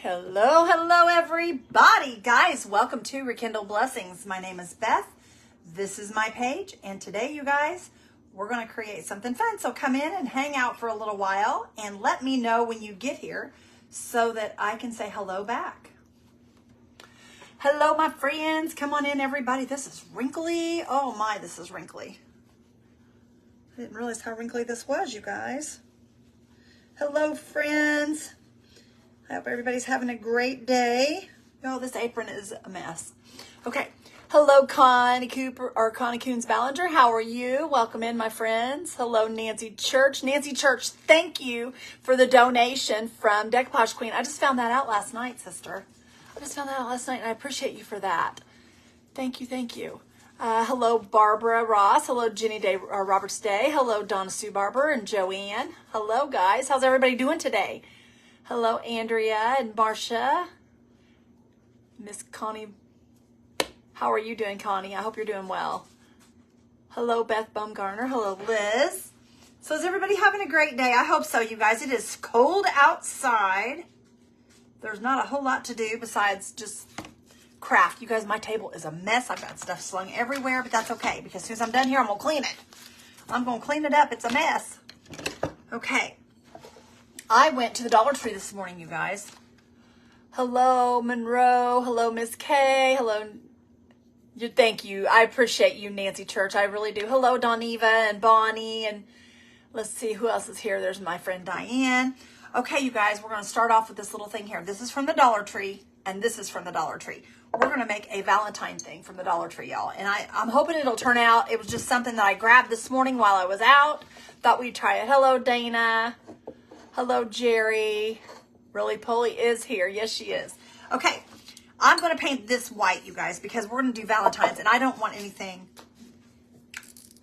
Hello, hello everybody. Guys, welcome to Rekindle Blessings. My name is Beth. This is my page, and today, you guys, we're going to create something fun. So come in and hang out for a little while and let me know when you get here so that I can say hello back. Hello, my friends. Come on in, everybody. This is wrinkly. Oh my, this is wrinkly. I didn't realize how wrinkly this was, you guys. Hello, friends. I hope everybody's having a great day. Oh, this apron is a mess. Okay. Hello, Connie Cooper or Connie Coons Ballinger. How are you? Welcome in, my friends. Hello, Nancy Church. Nancy Church, thank you for the donation from Decoupage Queen. I just found that out last night, sister. I just found that out last night, and I appreciate you for that. Thank you, thank you. Hello, Barbara Ross. Hello, Jenny Day Roberts Day. Hello, Donna Sue Barber and Joanne. Hello, guys. How's everybody doing today? Hello, Andrea and Marcia. Miss Connie. How are you doing, Connie? I hope you're doing well. Hello, Beth Baumgartner. Hello, Liz. So is everybody having a great day? I hope so, you guys. It is cold outside. There's not a whole lot to do besides just craft. You guys, my table is a mess. I've got stuff slung everywhere, but that's okay because as soon as I'm done here, I'm going to clean it. I'm going to clean it up. It's a mess. Okay. I went to the Dollar Tree this morning, you guys. Hello, Monroe. Hello, Miss Kay. Hello. Thank you. I appreciate you, Nancy Church. I really do. Hello, Doniva and Bonnie. And let's see who else is here. There's my friend Diane. Okay, you guys, we're going to start off with this little thing here. This is from the Dollar Tree, and this is from the Dollar Tree. We're going to make a Valentine thing from the Dollar Tree, y'all. And I'm hoping it'll turn out. It was just something that I grabbed this morning while I was out. Thought we'd try it. Hello, Dana. Hello, Jerry. Really, Polly is here. Yes, she is. Okay, I'm going to paint this white, you guys, because we're going to do Valentine's, and I don't want anything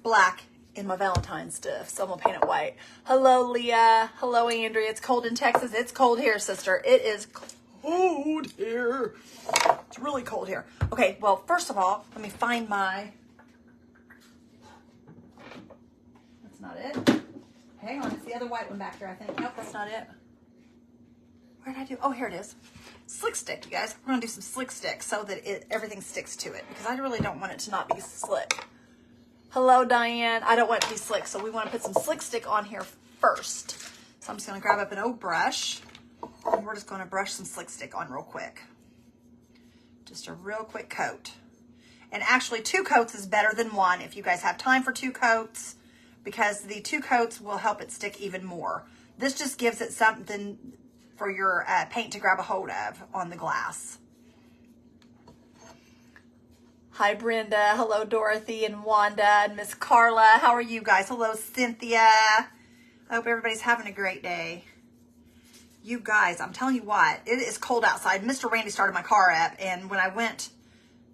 black in my Valentine stuff, so I'm going to paint it white. Hello, Leah. Hello, Andrea. It's cold in Texas. It's cold here, sister. It is cold here. It's really cold here. Okay, well, first of all, let me find my... That's not it. Hang on, it's the other white one back here, I think. Nope, that's not it. Where did I do? Oh, here it is. Slick stick, you guys. We're going to do some slick stick so that everything sticks to it because I really don't want it to not be slick. Hello, Diane. I don't want it to be slick, so we want to put some slick stick on here first. So I'm just going to grab up an old brush, and we're just going to brush some slick stick on real quick. Just a real quick coat. And actually, 2 coats is better than 1 if you guys have time for 2 coats, because the 2 coats will help it stick even more. This just gives it something for your paint to grab a hold of on the glass. Hi, Brenda. Hello, Dorothy and Wanda and Miss Carla. How are you guys? Hello, Cynthia. I hope everybody's having a great day. You guys, I'm telling you what, it is cold outside. Mr. Randy started my car up, and when I went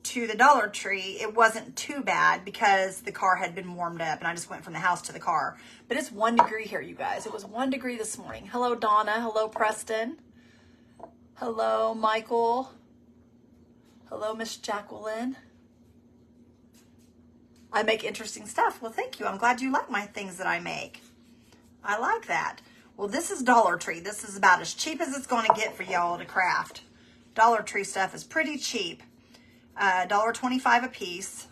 to the Dollar Tree, it wasn't too bad because the car had been warmed up and I just went from the house to the car. But it's 1 degree here, you guys. It was 1 degree this morning. Hello, Donna. Hello, Preston. Hello, Michael. Hello, Miss Jacqueline. I make interesting stuff. Well, thank you. I'm glad you like my things that I make. I like that. Well, this is Dollar Tree. This is about as cheap as it's going to get for y'all to craft. Dollar Tree stuff is pretty cheap. $1.25 a piece,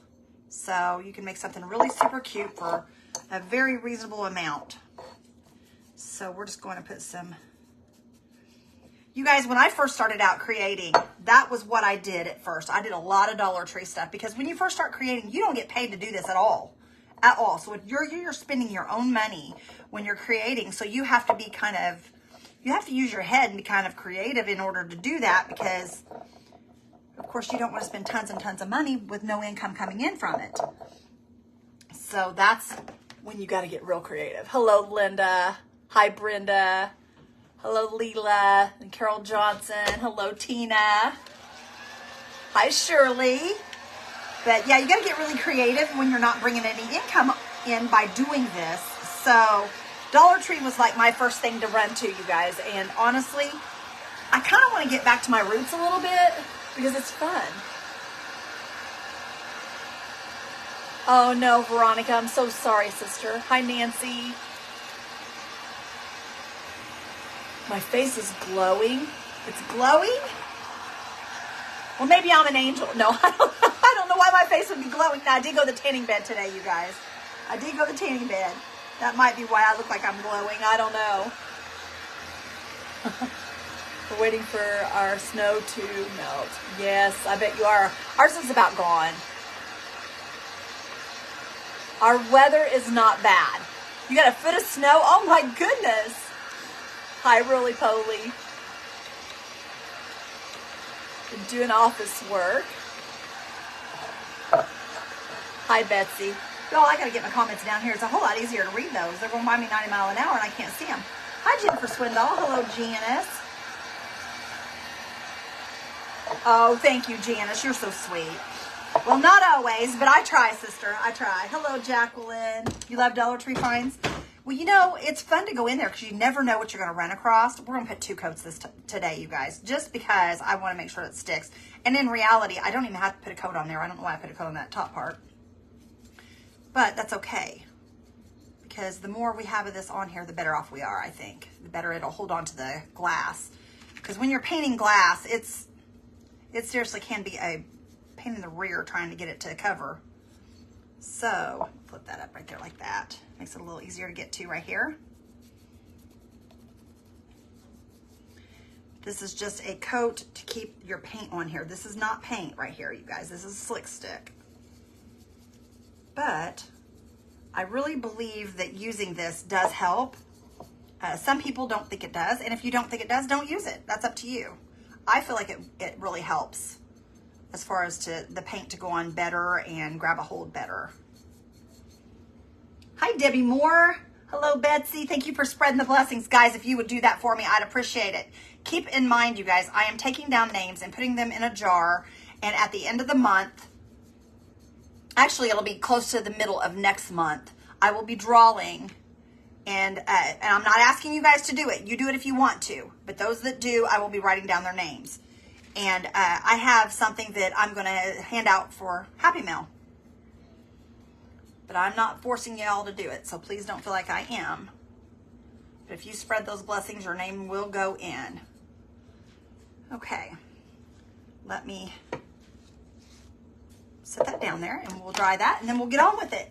so you can make something really super cute for a very reasonable amount. So we're just going to put some... You guys, when I first started out creating, that was what I did at first. I did a lot of Dollar Tree stuff because when you first start creating, you don't get paid to do this at all. At all. So if you're spending your own money when you're creating, so you have to be kind of... You have to use your head and be kind of creative in order to do that because... Of course, you don't want to spend tons and tons of money with no income coming in from it. So that's when you got to get real creative. Hello, Linda. Hi, Brenda. Hello, Leela and Carol Johnson. Hello, Tina. Hi, Shirley. But yeah, you got to get really creative when you're not bringing any income in by doing this. So Dollar Tree was like my first thing to run to, you guys. And honestly, I kind of want to get back to my roots a little bit. Because it's fun. Oh no, Veronica, I'm so sorry, sister. Hi, Nancy. My face is glowing. It's glowing? Well, maybe I'm an angel. No, I don't know why my face would be glowing. Now, I did go to the tanning bed today, you guys. I did go to the tanning bed. That might be why I look like I'm glowing. I don't know. We're waiting for our snow to melt. Yes, I bet you are. Ours is about gone. Our weather is not bad. You got a foot of snow? Oh my goodness. Hi, Roly Poly. Doing office work. Hi, Betsy. Y'all, I gotta get my comments down here. It's a whole lot easier to read those. They're going by me 90 miles an hour and I can't see them. Hi, Jennifer Swindoll. Hello, Janice. Oh, thank you, Janice. You're so sweet. Well, not always, but I try, sister. I try. Hello, Jacqueline. You love Dollar Tree finds? Well, you know, it's fun to go in there because you never know what you're going to run across. We're going to put 2 coats today, you guys, just because I want to make sure it sticks. And in reality, I don't even have to put a coat on there. I don't know why I put a coat on that top part. But that's okay. Because the more we have of this on here, the better off we are, I think. The better it'll hold on to the glass. Because when you're painting glass, it seriously can be a pain in the rear trying to get it to cover. So flip that up right there like that. Makes it a little easier to get to right here. This is just a coat to keep your paint on here. This is not paint right here, you guys. This is slick stick. But I really believe that using this does help. Some people don't think it does. And if you don't think it does, don't use it. That's up to you. I feel like it really helps as far as to the paint to go on better and grab a hold better. Hi, Debbie Moore. Hello, Betsy. Thank you for spreading the blessings. Guys, if you would do that for me, I'd appreciate it. Keep in mind, you guys, I am taking down names and putting them in a jar. And at the end of the month, actually, it'll be close to the middle of next month, I will be drawing. And I'm not asking you guys to do it. You do it if you want to. But those that do, I will be writing down their names. And I have something that I'm going to hand out for Happy Mail. But I'm not forcing y'all to do it. So please don't feel like I am. But if you spread those blessings, your name will go in. Okay. Let me set that down there and we'll dry that and then we'll get on with it.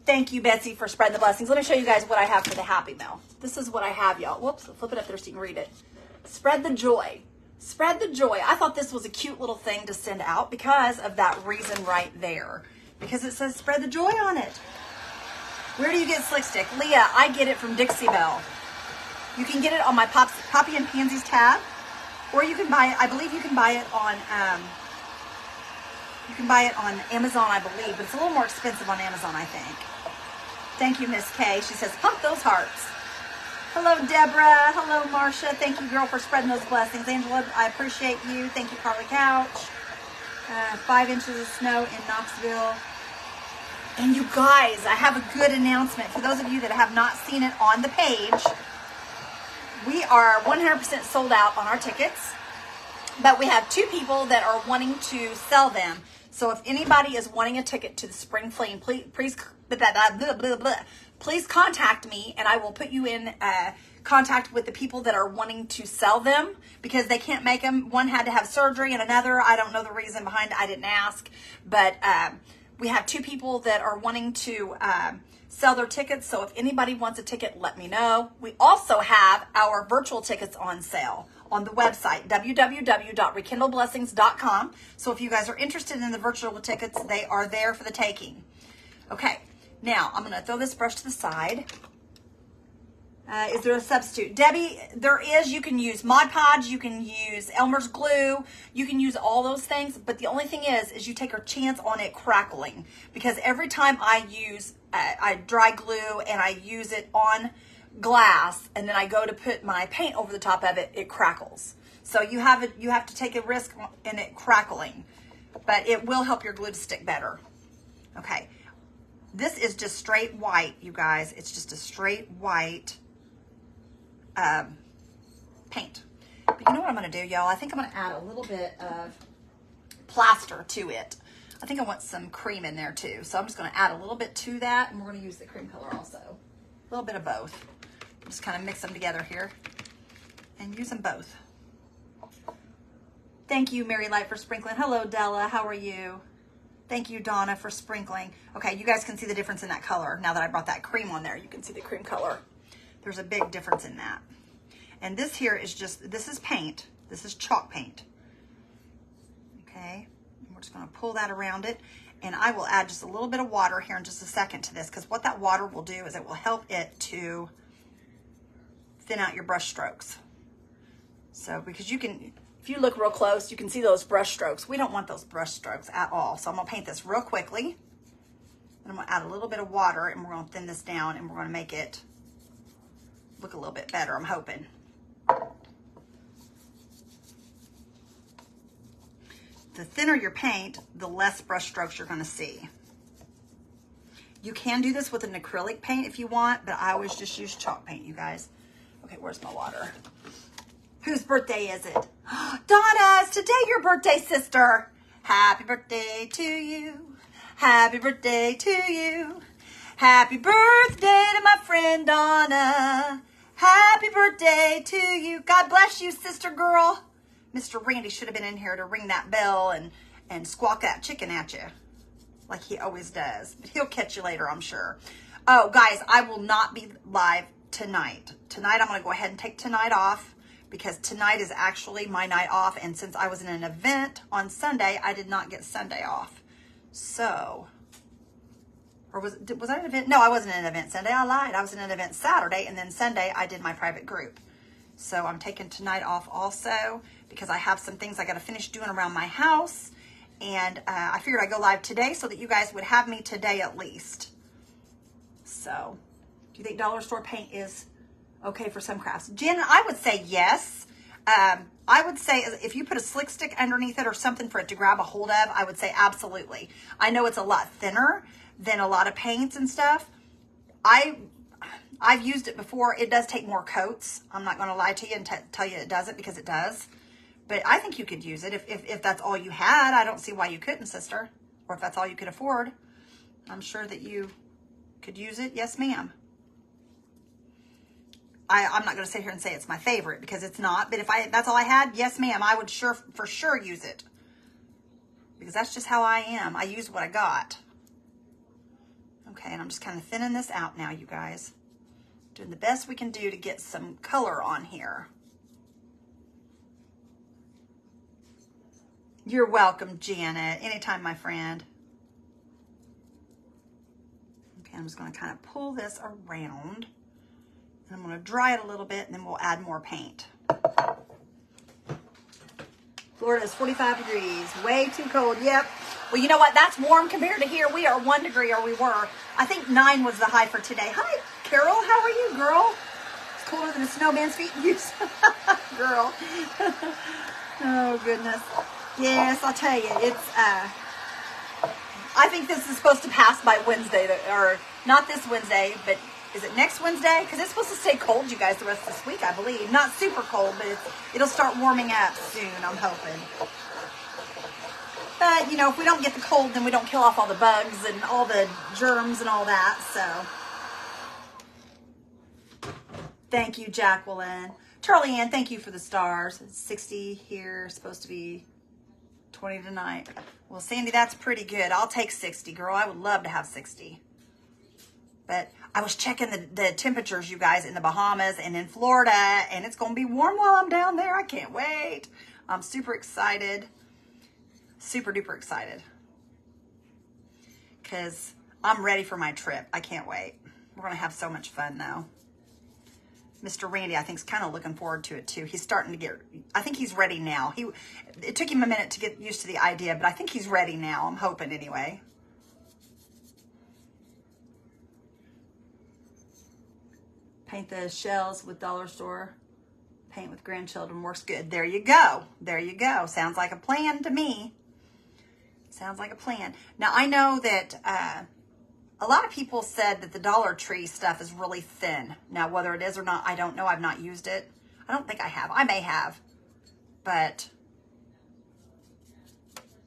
Thank you, Betsy, for spreading the blessings. Let me show you guys what I have for the Happy Mail. This is what I have, y'all. Whoops, I'll flip it up there so you can read it. Spread the joy. Spread the joy. I thought this was a cute little thing to send out because of that reason right there. Because it says spread the joy on it. Where do you get Slick Stick? Leah, I get it from Dixie Belle. You can get it on my Poppy and Pansies tab. Or you can buy it, I believe you can buy it on Amazon, I believe. But it's a little more expensive on Amazon, I think. Thank you, Miss Kay. She says, pump those hearts. Hello, Deborah. Hello, Marcia. Thank you, girl, for spreading those blessings. Angela, I appreciate you. Thank you, Carly Couch. 5 inches of snow in Knoxville. And you guys, I have a good announcement. For those of you that have not seen it on the page, we are 100% sold out on our tickets. But we have 2 people that are wanting to sell them. So if anybody is wanting a ticket to the Spring Fling, please contact me and I will put you in contact with the people that are wanting to sell them because they can't make them. One had to have surgery and another, I don't know the reason behind it. I didn't ask. But we have 2 people that are wanting to sell their tickets. So if anybody wants a ticket, let me know. We also have our virtual tickets on sale on the website, www.rekindleblessings.com. So if you guys are interested in the virtual tickets, they are there for the taking. Okay, now I'm going to throw this brush to the side. Is there a substitute? Debbie, there is. You can use Mod Podge. You can use Elmer's glue. You can use all those things. But the only thing is you take a chance on it crackling. Because every time I use, I dry glue and I use it on glass and then I go to put my paint over the top of it, it crackles. So you have to take a risk in it crackling, but it will help your glue to stick better. Okay, this is just straight white, you guys. It's just a straight white paint. But you know what I'm going to do, y'all? I think I'm going to add a little bit of plaster to it. I think I want some cream in there too. So I'm just going to add a little bit to that, and we're going to use the cream color also. A little bit of both. Just kind of mix them together here and use them both. Thank you, Mary Light, for sprinkling. Hello, Della. How are you? Thank you, Donna, for sprinkling. Okay, you guys can see the difference in that color. Now that I brought that cream on there, you can see the cream color. There's a big difference in that. And this here is just, this is paint. This is chalk paint. Okay, and we're just gonna pull that around it. And I will add just a little bit of water here in just a second to this, because what that water will do is it will help it to thin out your brush strokes. So, because you can, if you look real close, you can see those brush strokes. We don't want those brush strokes at all. So I'm gonna paint this real quickly. And I'm gonna add a little bit of water, and we're gonna thin this down, and we're gonna make it look a little bit better, I'm hoping. The thinner your paint, the less brush strokes you're gonna see. You can do this with an acrylic paint if you want, but I always just use chalk paint, you guys. Okay, where's my water? Whose birthday is it? Donna, it's today your birthday, sister. Happy birthday to you. Happy birthday to you. Happy birthday to my friend Donna. Happy birthday to you. God bless you, sister girl. Mr. Randy should have been in here to ring that bell and squawk that chicken at you like he always does. But he'll catch you later, I'm sure. Oh, guys, I will not be live tonight. Tonight, I'm going to go ahead and take tonight off because tonight is actually my night off. And since I was in an event on Sunday, I did not get Sunday off. So, or was I at an event? No, I wasn't at an event Sunday. I lied. I was in an event Saturday, and then Sunday I did my private group. So I'm taking tonight off also because I have some things I got to finish doing around my house. And I figured I'd go live today so that you guys would have me today at least. So, do you think dollar store paint is okay for some crafts? Jen, I would say yes. I would say if you put a slick stick underneath it or something for it to grab a hold of, I would say absolutely. I know it's a lot thinner than a lot of paints and stuff. I've used it before. It does take more coats. I'm not going to lie to you and tell you it doesn't, because it does. But I think you could use it if that's all you had. I don't see why you couldn't, sister. Or if that's all you could afford. I'm sure that you could use it. Yes, ma'am. I'm not going to sit here and say it's my favorite, because it's not. But if that's all I had, yes, ma'am, I would for sure use it. Because that's just how I am. I use what I got. Okay, and I'm just kind of thinning this out now, you guys. Doing the best we can do to get some color on here. You're welcome, Janet. Anytime, my friend. Okay, I'm just going to kind of pull this around. And I'm going to dry it a little bit, and then we'll add more paint. Florida is 45 degrees. Way too cold. Yep. Well, you know what? That's warm compared to here. We are 1 degree, or we were. I think 9 was the high for today. Hi, Carol. How are you, girl? It's colder than a snowman's feet. You, girl. Oh, goodness. Yes, I'll tell you. It's, I think this is supposed to pass by Wednesday, or not this Wednesday, but is it next Wednesday? Because it's supposed to stay cold, you guys, the rest of this week, I believe. Not super cold, but it'll start warming up soon, I'm hoping. But, you know, if we don't get the cold, then we don't kill off all the bugs and all the germs and all that, so. Thank you, Jacqueline. Charlie Ann, thank you for the stars. It's 60 here, supposed to be 20 tonight. Well, Sandy, that's pretty good. I'll take 60, girl. I would love to have 60. But I was checking the temperatures, you guys, in the Bahamas and in Florida, and it's going to be warm while I'm down there. I can't wait. I'm super excited. Super duper excited. Because I'm ready for my trip. I can't wait. We're going to have so much fun, though. Mr. Randy, I think, is kind of looking forward to it, too. He's starting to get, I think he's ready now. It took him a minute to get used to the idea, but I think he's ready now. I'm hoping, anyway. Paint the shells with dollar store. Paint with grandchildren works good. There you go. There you go. Sounds like a plan to me. Sounds like a plan. Now, I know that a lot of people said that the Dollar Tree stuff is really thin. Now, whether it is or not, I don't know. I've not used it. I don't think I have. I may have. But,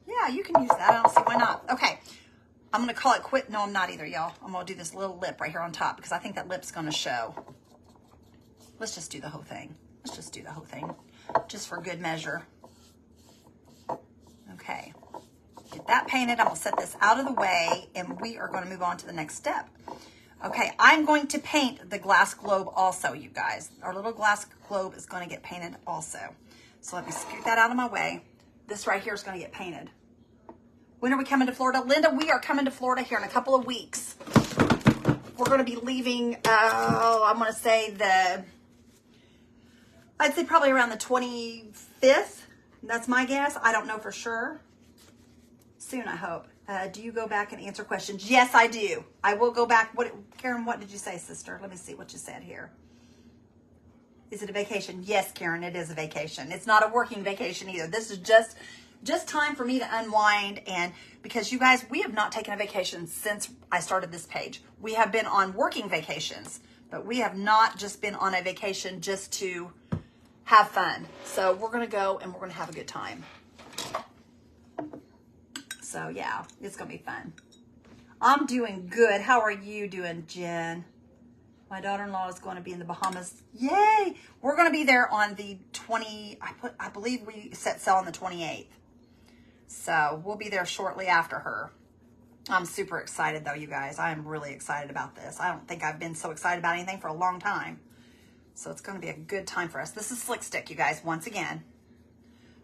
yeah, you can use that. I don't see why not. Okay. I'm going to call it quit. No, I'm not either, y'all. I'm going to do this little lip right here on top because I think that lip's going to show. Let's just do the whole thing. Let's just do the whole thing. Just for good measure. get that painted. I'm gonna set this out of the way and we are gonna move on to the next step. Okay, I'm going to paint the glass globe also, you guys. Our little glass globe is gonna get painted also. So let me scoot that out of my way. This right here is gonna get painted. When are we coming to Florida? Linda, we are coming to Florida here in a couple of weeks. We're gonna be leaving, I'm gonna say I'd say probably around the 25th. That's my guess. I don't know for sure. Soon, I hope. Do you go back and answer questions? Yes, I do. I will go back. Karen, what did you say, sister? Let me see what you said here. Is it a vacation? Yes, Karen, it is a vacation. It's not a working vacation either. This is just time for me to unwind, and because you guys, we have not taken a vacation since I started this page. We have been on working vacations, but we have not just been on a vacation just to have fun. So we're going to go and we're going to have a good time. So yeah, it's going to be fun. I'm doing good. How are you doing, Jen? My daughter-in-law is going to be in the Bahamas. Yay! We're going to be there on the I believe we set sail on the 28th. So we'll be there shortly after her. I'm super excited though, you guys. I am really excited about this. I don't think I've been so excited about anything for a long time. So it's going to be a good time for us. This is Slick Stick, you guys, once again.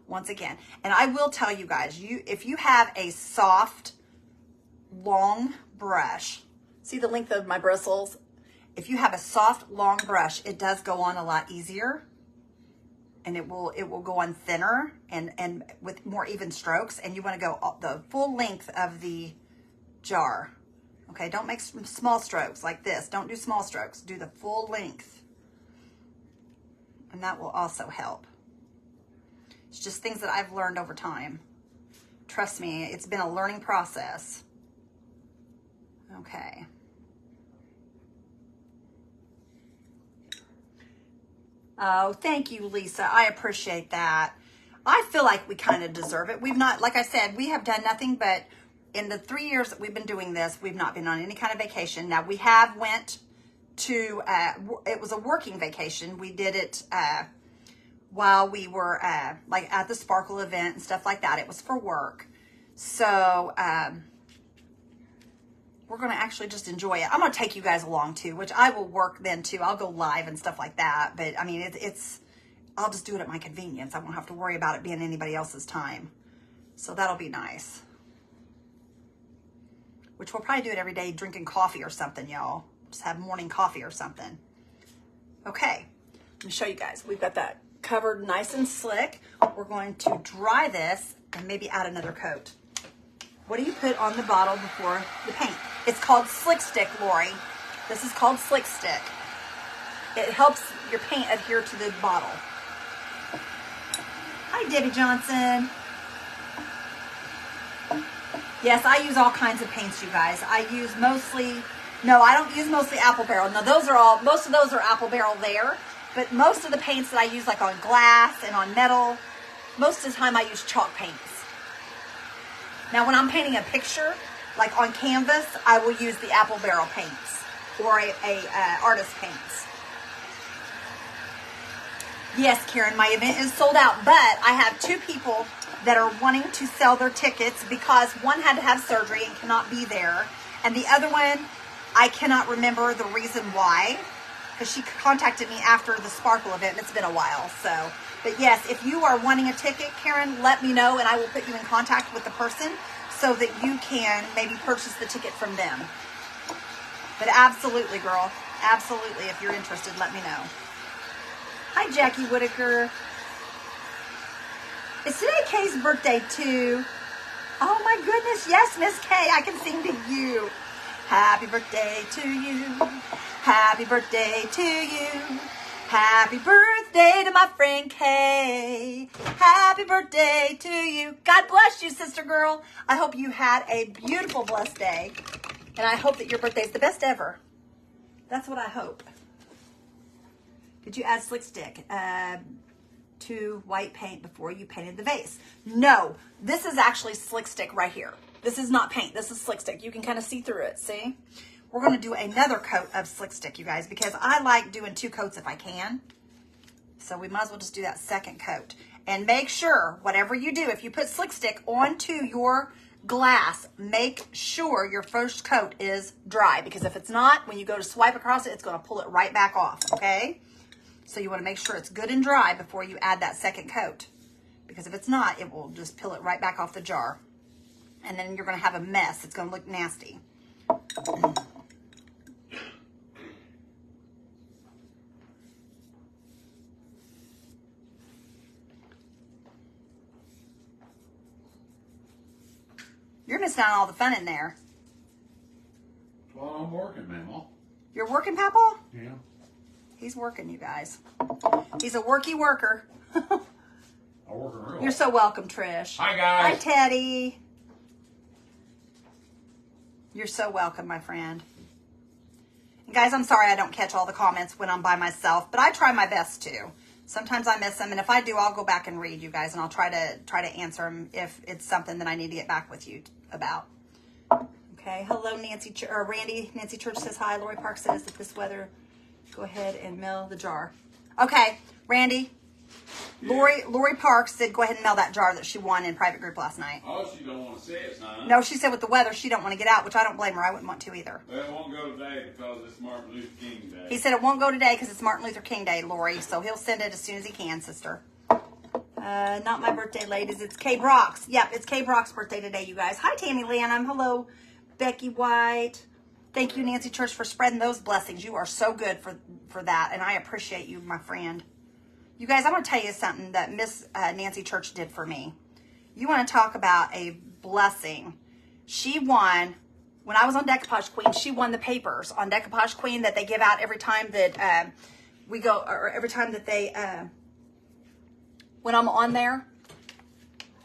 And I will tell you guys, if you have a soft, long brush, see the length of my bristles? If you have a soft, long brush, it does go on a lot easier. And it will go on thinner and with more even strokes. And you want to go the full length of the jar. Okay, don't make small strokes like this. Don't do small strokes. Do the full length. And that will also help. It's just things that I've learned over time. Trust me, it's been a learning process. Okay. Oh, thank you, Lisa. I appreciate that. I feel like we kind of deserve it. We've not, like I said, we have done nothing but in the 3 years that we've been doing this, we've not been on any kind of vacation. Now, we have went to, it was a working vacation. We did it while we were like at the Sparkle event and stuff like that. It was for work. So we're going to actually just enjoy it. I'm going to take you guys along too, which I will work then too. I'll go live and stuff like that. But I mean, I'll just do it at my convenience. I won't have to worry about it being anybody else's time. So that'll be nice. Which we'll probably do it every day, drinking coffee or something, y'all. Just have morning coffee or something. Okay, let me show you guys. We've got that covered nice and slick. We're going to dry this and maybe add another coat. What do you put on the bottle before the paint? It's called Slick Stick, Lori. This is called Slick Stick. It helps your paint adhere to the bottle. Hi, Debbie Johnson. Yes, I use all kinds of paints, you guys. I use mostly, no, I don't use mostly Apple Barrel. No, most of those are Apple Barrel there. But most of the paints that I use, like on glass and on metal, most of the time I use chalk paints. Now, when I'm painting a picture, like on canvas, I will use the Apple Barrel paints or a artist paints. Yes, Karen, my event is sold out, but I have 2 people that are wanting to sell their tickets because one had to have surgery and cannot be there. And the other one, I cannot remember the reason why, because she contacted me after the Sparkle event, and it's been a while. So, but yes, if you are wanting a ticket, Karen, let me know and I will put you in contact with the person so that you can maybe purchase the ticket from them. But absolutely, girl, absolutely, if you're interested, let me know. Hi, Jackie Whitaker. Is today Kay's birthday too? Oh my goodness, yes, Miss Kay, I can sing to you. Happy birthday to you. Happy birthday to you. Happy birthday to my friend Kay. Happy birthday to you. God bless you, sister girl. I hope you had a beautiful, blessed day. And I hope that your birthday is the best ever. That's what I hope. Did you add Slick Stick to white paint before you painted the vase? No, this is actually Slick Stick right here. This is not paint. This is Slick Stick. You can kind of see through it, see? We're going to do another coat of Slick Stick, you guys, because I like doing 2 coats if I can. So we might as well just do that second coat. And make sure, whatever you do, if you put Slick Stick onto your glass, make sure your first coat is dry, because if it's not, when you go to swipe across it, it's going to pull it right back off, okay? So you want to make sure it's good and dry before you add that second coat, because if it's not, it will just peel it right back off the jar. And then you're going to have a mess. It's going to look nasty. You're missing out on all the fun in there. Well, I'm working, Mama. You're working, Papa? Yeah. He's working, you guys. He's a worky worker. I'm working real. You're so welcome, Trish. Hi, guys. Hi, Teddy. You're so welcome, my friend. And guys, I'm sorry I don't catch all the comments when I'm by myself, but I try my best to. Sometimes I miss them, and if I do, I'll go back and read you guys, and I'll try to answer them if it's something that I need to get back with you about. Okay. Hello, Randy. Nancy Church says hi. Lori Park says that this weather, go ahead and mail the jar. Okay, Randy. Yeah. Lori Parks said go ahead and mail that jar that she won in private group last night. Oh, she don't want to say it, son. No, she said with the weather she don't want to get out, which I don't blame her. I wouldn't want to either. Well, it won't go today because it's Martin Luther King Day. He said it won't go today because it's Martin Luther King Day, Lori. So he'll send it as soon as he can, sister. Not my birthday, ladies. It's Kay Brock's. Yep, it's Kay Brock's birthday today, you guys. Hi, Tammy Lanham. Hello, Becky White. Thank you, Nancy Church, for spreading those blessings. You are so good for that, and I appreciate you, my friend. You guys, I'm going to tell you something that Miss Nancy Church did for me. You want to talk about a blessing. She won, when I was on Decoupage Queen, she won the papers on Decoupage Queen that they give out every time that we go, or every time that they, when I'm on there.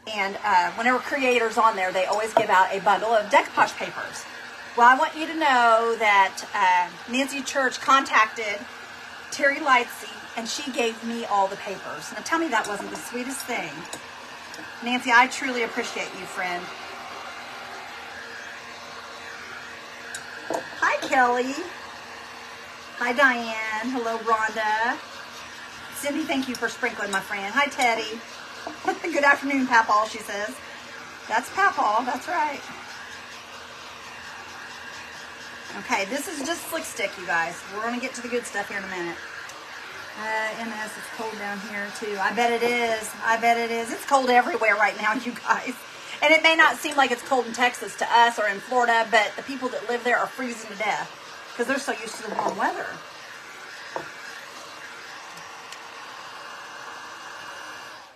And whenever creators on there, they always give out a bundle of decoupage papers. Well, I want you to know that Nancy Church contacted Terry Lightsey, and she gave me all the papers. Now tell me that wasn't the sweetest thing. Nancy, I truly appreciate you, friend. Hi, Kelly. Hi, Diane. Hello, Rhonda. Cindy, thank you for sprinkling, my friend. Hi, Teddy. Good afternoon, Papaw, she says. That's Papaw, that's right. Okay, this is just slick stick, you guys. We're going to get to the good stuff here in a minute. MS, it's cold down here, too. I bet it is. I bet it is. It's cold everywhere right now, you guys. And it may not seem like it's cold in Texas to us or in Florida, but the people that live there are freezing to death because they're so used to the warm weather.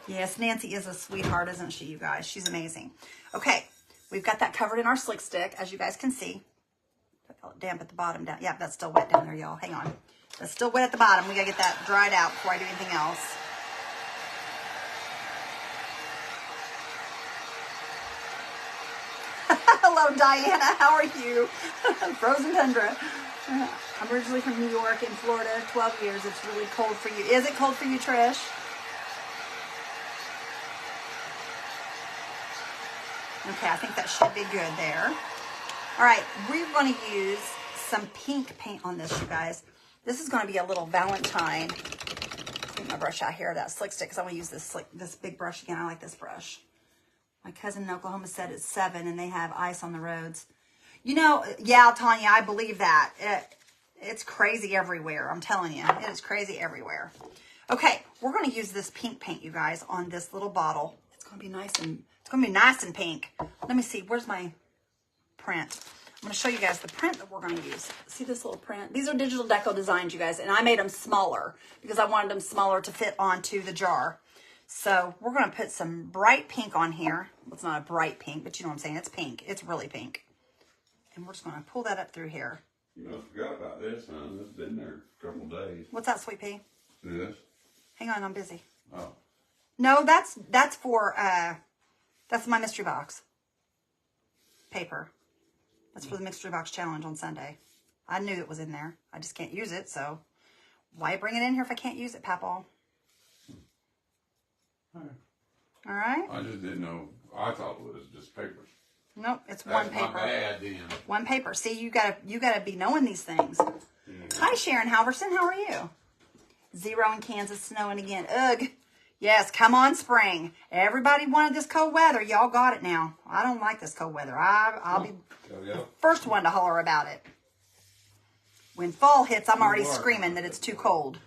Yes, Nancy is a sweetheart, isn't she, you guys? She's amazing. Okay, we've got that covered in our slick stick, as you guys can see. I felt it damp at the bottom. Down. Yeah, that's still wet down there, y'all. Hang on. That's still wet at the bottom. We got to get that dried out before I do anything else. Hello, Diana. How are you? Frozen tundra. I'm originally from New York and Florida. 12 years. It's really cold for you. Is it cold for you, Trish? Okay, I think that should be good there. All right, we're going to use some pink paint on this, you guys. This is going to be a little Valentine. Get my brush out here, that slick stick, because I want to use this big brush again. I like this brush. My cousin in Oklahoma said it's 7 and they have ice on the roads. You know, yeah, Tanya, I believe that. It's crazy everywhere. I'm telling you, it is crazy everywhere. Okay, we're going to use this pink paint, you guys, on this little bottle. It's going to be nice and pink. Let me see. Where's my print? I'm going to show you guys the print that we're going to use. See this little print? These are digital deco designs, you guys, and I made them smaller because I wanted them smaller to fit onto the jar. So we're going to put some bright pink on here. Well, it's not a bright pink, but you know what I'm saying. It's pink. It's really pink. And we're just going to pull that up through here. You must have forgot about this, huh? This has been there a couple days. What's that, Sweet Pea? This? Hang on, I'm busy. Oh. No, that's for, that's my mystery box paper. That's for the mystery box challenge on Sunday. I knew it was in there. I just can't use it, so why bring it in here if I can't use it, Papaw? All right. I just didn't know. I thought it was just papers. Nope, it's one paper. That's my bad, then. One paper. See, you gotta be knowing these things. Yeah. Hi, Sharon Halverson. How are you? 0 in Kansas, snowing again. Ugh. Yes, come on, spring. Everybody wanted this cold weather. Y'all got it now. I don't like this cold weather. I'll be the first one to holler about it. When fall hits, I'm already screaming that it's too cold.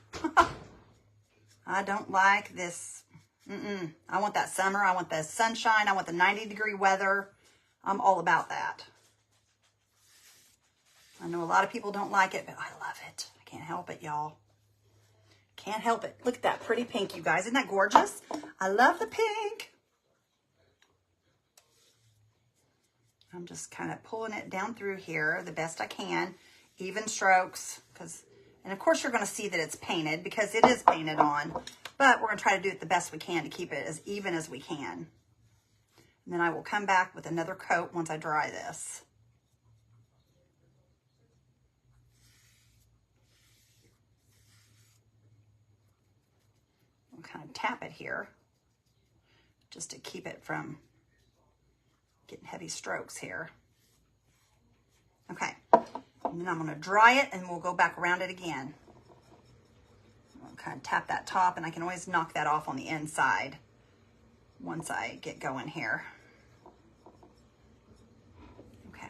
I don't like this. I want that summer. I want the sunshine. I want the 90-degree weather. I'm all about that. I know a lot of people don't like it, but I love it. I can't help it, y'all. Can't help it. Look at that pretty pink, you guys. Isn't that gorgeous? I love the pink. I'm just kind of pulling it down through here the best I can. Even strokes. And of course you're going to see that it's painted because it is painted on. But we're going to try to do it the best we can to keep it as even as we can. And then I will come back with another coat once I dry this. I'll kind of tap it here just to keep it from getting heavy strokes here. Okay, and then I'm going to dry it and we'll go back around it again. I'll kind of tap that top and I can always knock that off on the inside once I get going here. Okay.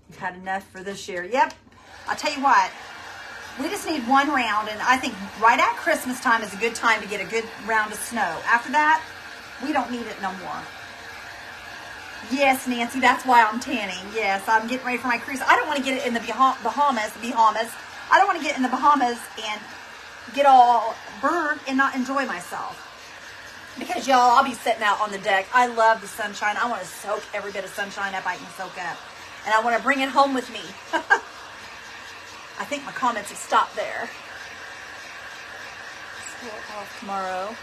We've had enough for this year. Yep, I'll tell you what. We just need one round, and I think right at Christmas time is a good time to get a good round of snow. After that, we don't need it no more. Yes, Nancy, that's why I'm tanning. Yes, I'm getting ready for my cruise. I don't want to get it in the Bahamas. I don't want to get in the Bahamas and get all burnt and not enjoy myself. Because, y'all, I'll be sitting out on the deck. I love the sunshine. I want to soak every bit of sunshine up I can soak up. And I want to bring it home with me. I think my comments have stopped there. Slow off tomorrow.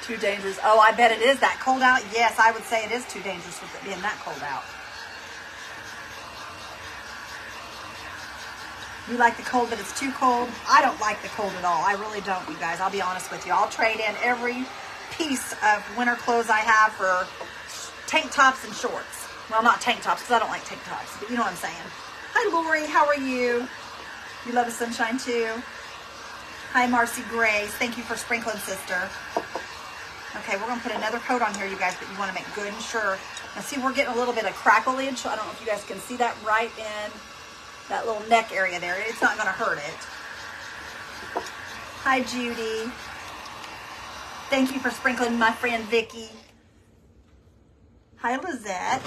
Too dangerous. Oh, I bet it is that cold out. Yes, I would say it is too dangerous with it being that cold out. You like the cold, but it's too cold? I don't like the cold at all. I really don't, you guys. I'll be honest with you. I'll trade in every piece of winter clothes I have for tank tops and shorts. Well, not tank tops, because I don't like tank tops, but you know what I'm saying. Hi, Lori. How are you? You love the sunshine, too? Hi, Marcy Grace. Thank you for sprinkling, sister. Okay, we're going to put another coat on here, you guys, but you want to make good and sure. Now, see, we're getting a little bit of crackleage. I don't know if you guys can see that right in that little neck area there. It's not going to hurt it. Hi, Judy. Thank you for sprinkling, my friend Vicky. Hi, Lizette.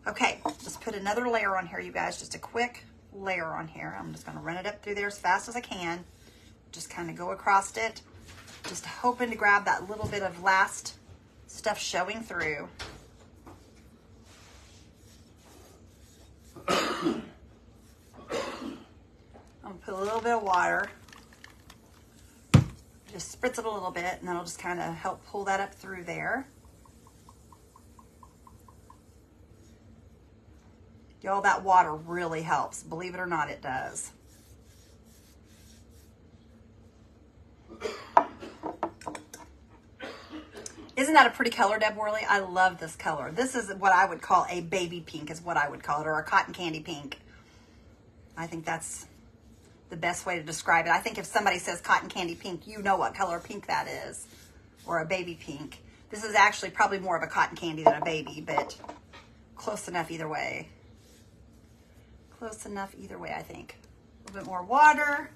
Okay, just put another layer on here, you guys. Just a quick layer on here. I'm just going to run it up through there as fast as I can. Just kind of go across it. Just hoping to grab that little bit of last stuff showing through. I'm going to put a little bit of water. Just spritz it a little bit, and that'll just kind of help pull that up through there. Y'all, that water really helps. Believe it or not, it does. Isn't that a pretty color, Deb Worley? I love this color. This is what I would call a baby pink is what I would call it, or a cotton candy pink. I think that's the best way to describe it. I think if somebody says cotton candy pink, you know what color pink that is, or a baby pink. This is actually probably more of a cotton candy than a baby, but close enough either way. Close enough either way, I think. A little bit more water.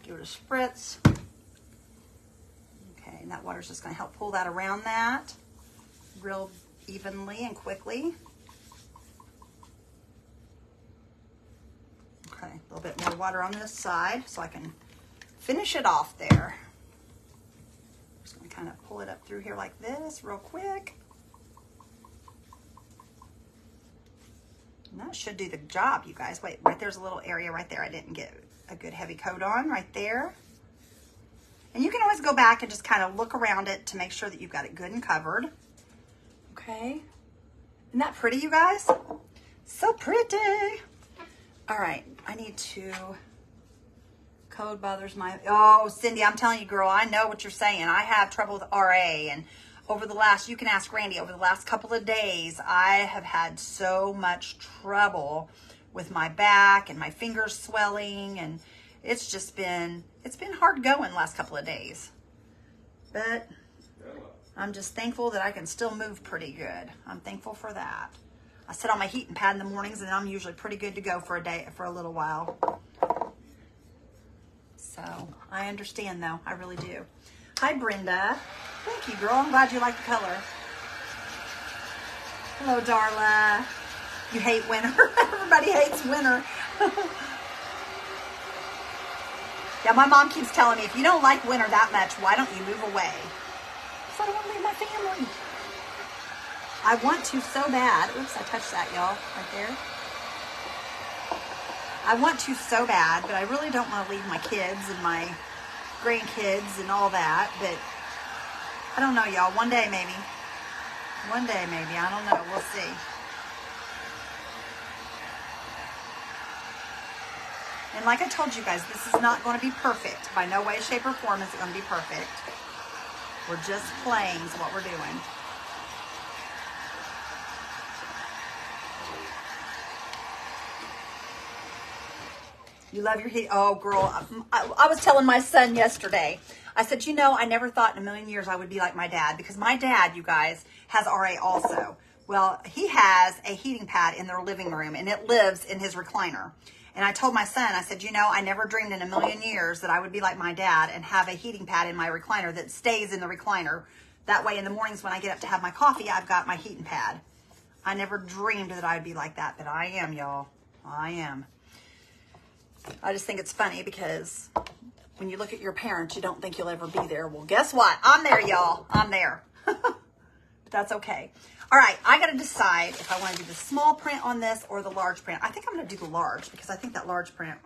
Give it a spritz. Okay, and that water's just going to help pull that around that real evenly and quickly. Okay, a little bit more water on this side so I can finish it off there. Just going to kind of pull it up through here like this real quick. And that should do the job, you guys. Wait, right there's a little area right there I didn't get a good heavy coat on right there. And you can always go back and just kind of look around it to make sure that you've got it good and covered. Okay. Isn't that pretty, you guys? So pretty. All right, I need to, code bothers my, oh, Cindy, I'm telling you, girl, I know what you're saying. I have trouble with RA, and over the last, you can ask Randy, over the last couple of days, I have had so much trouble with my back and my fingers swelling, and It's been hard going last couple of days. But I'm just thankful that I can still move pretty good. I'm thankful for that. I sit on my heating pad in the mornings and I'm usually pretty good to go for a little while. So I understand though, I really do. Hi Brenda. Thank you, girl. I'm glad you like the color. Hello, Darla. You hate winter. Everybody hates winter. Yeah, my mom keeps telling me, if you don't like winter that much, why don't you move away? Because I don't want to leave my family. I want to so bad. Oops, I touched that, y'all, right there. I want to so bad, but I really don't want to leave my kids and my grandkids and all that. But I don't know, y'all. One day, maybe. One day, maybe. I don't know. We'll see. And like I told you guys, this is not going to be perfect. By no way, shape, or form is it going to be perfect. We're just playing is what we're doing. You love your heat. Oh, girl. I was telling my son yesterday. I said, you know, I never thought in a million years I would be like my dad. Because my dad, you guys, has RA also. Well, he has a heating pad in their living room. And it lives in his recliner. And I told my son, I said, you know, I never dreamed in a million years that I would be like my dad and have a heating pad in my recliner that stays in the recliner. That way in the mornings when I get up to have my coffee, I've got my heating pad. I never dreamed that I'd be like that, but I am, y'all. I am. I just think it's funny because when you look at your parents, you don't think you'll ever be there. Well, guess what? I'm there, y'all. I'm there. But that's okay. All right, I got to decide if I want to do the small print on this or the large print. I think I'm going to do the large because I think that large print,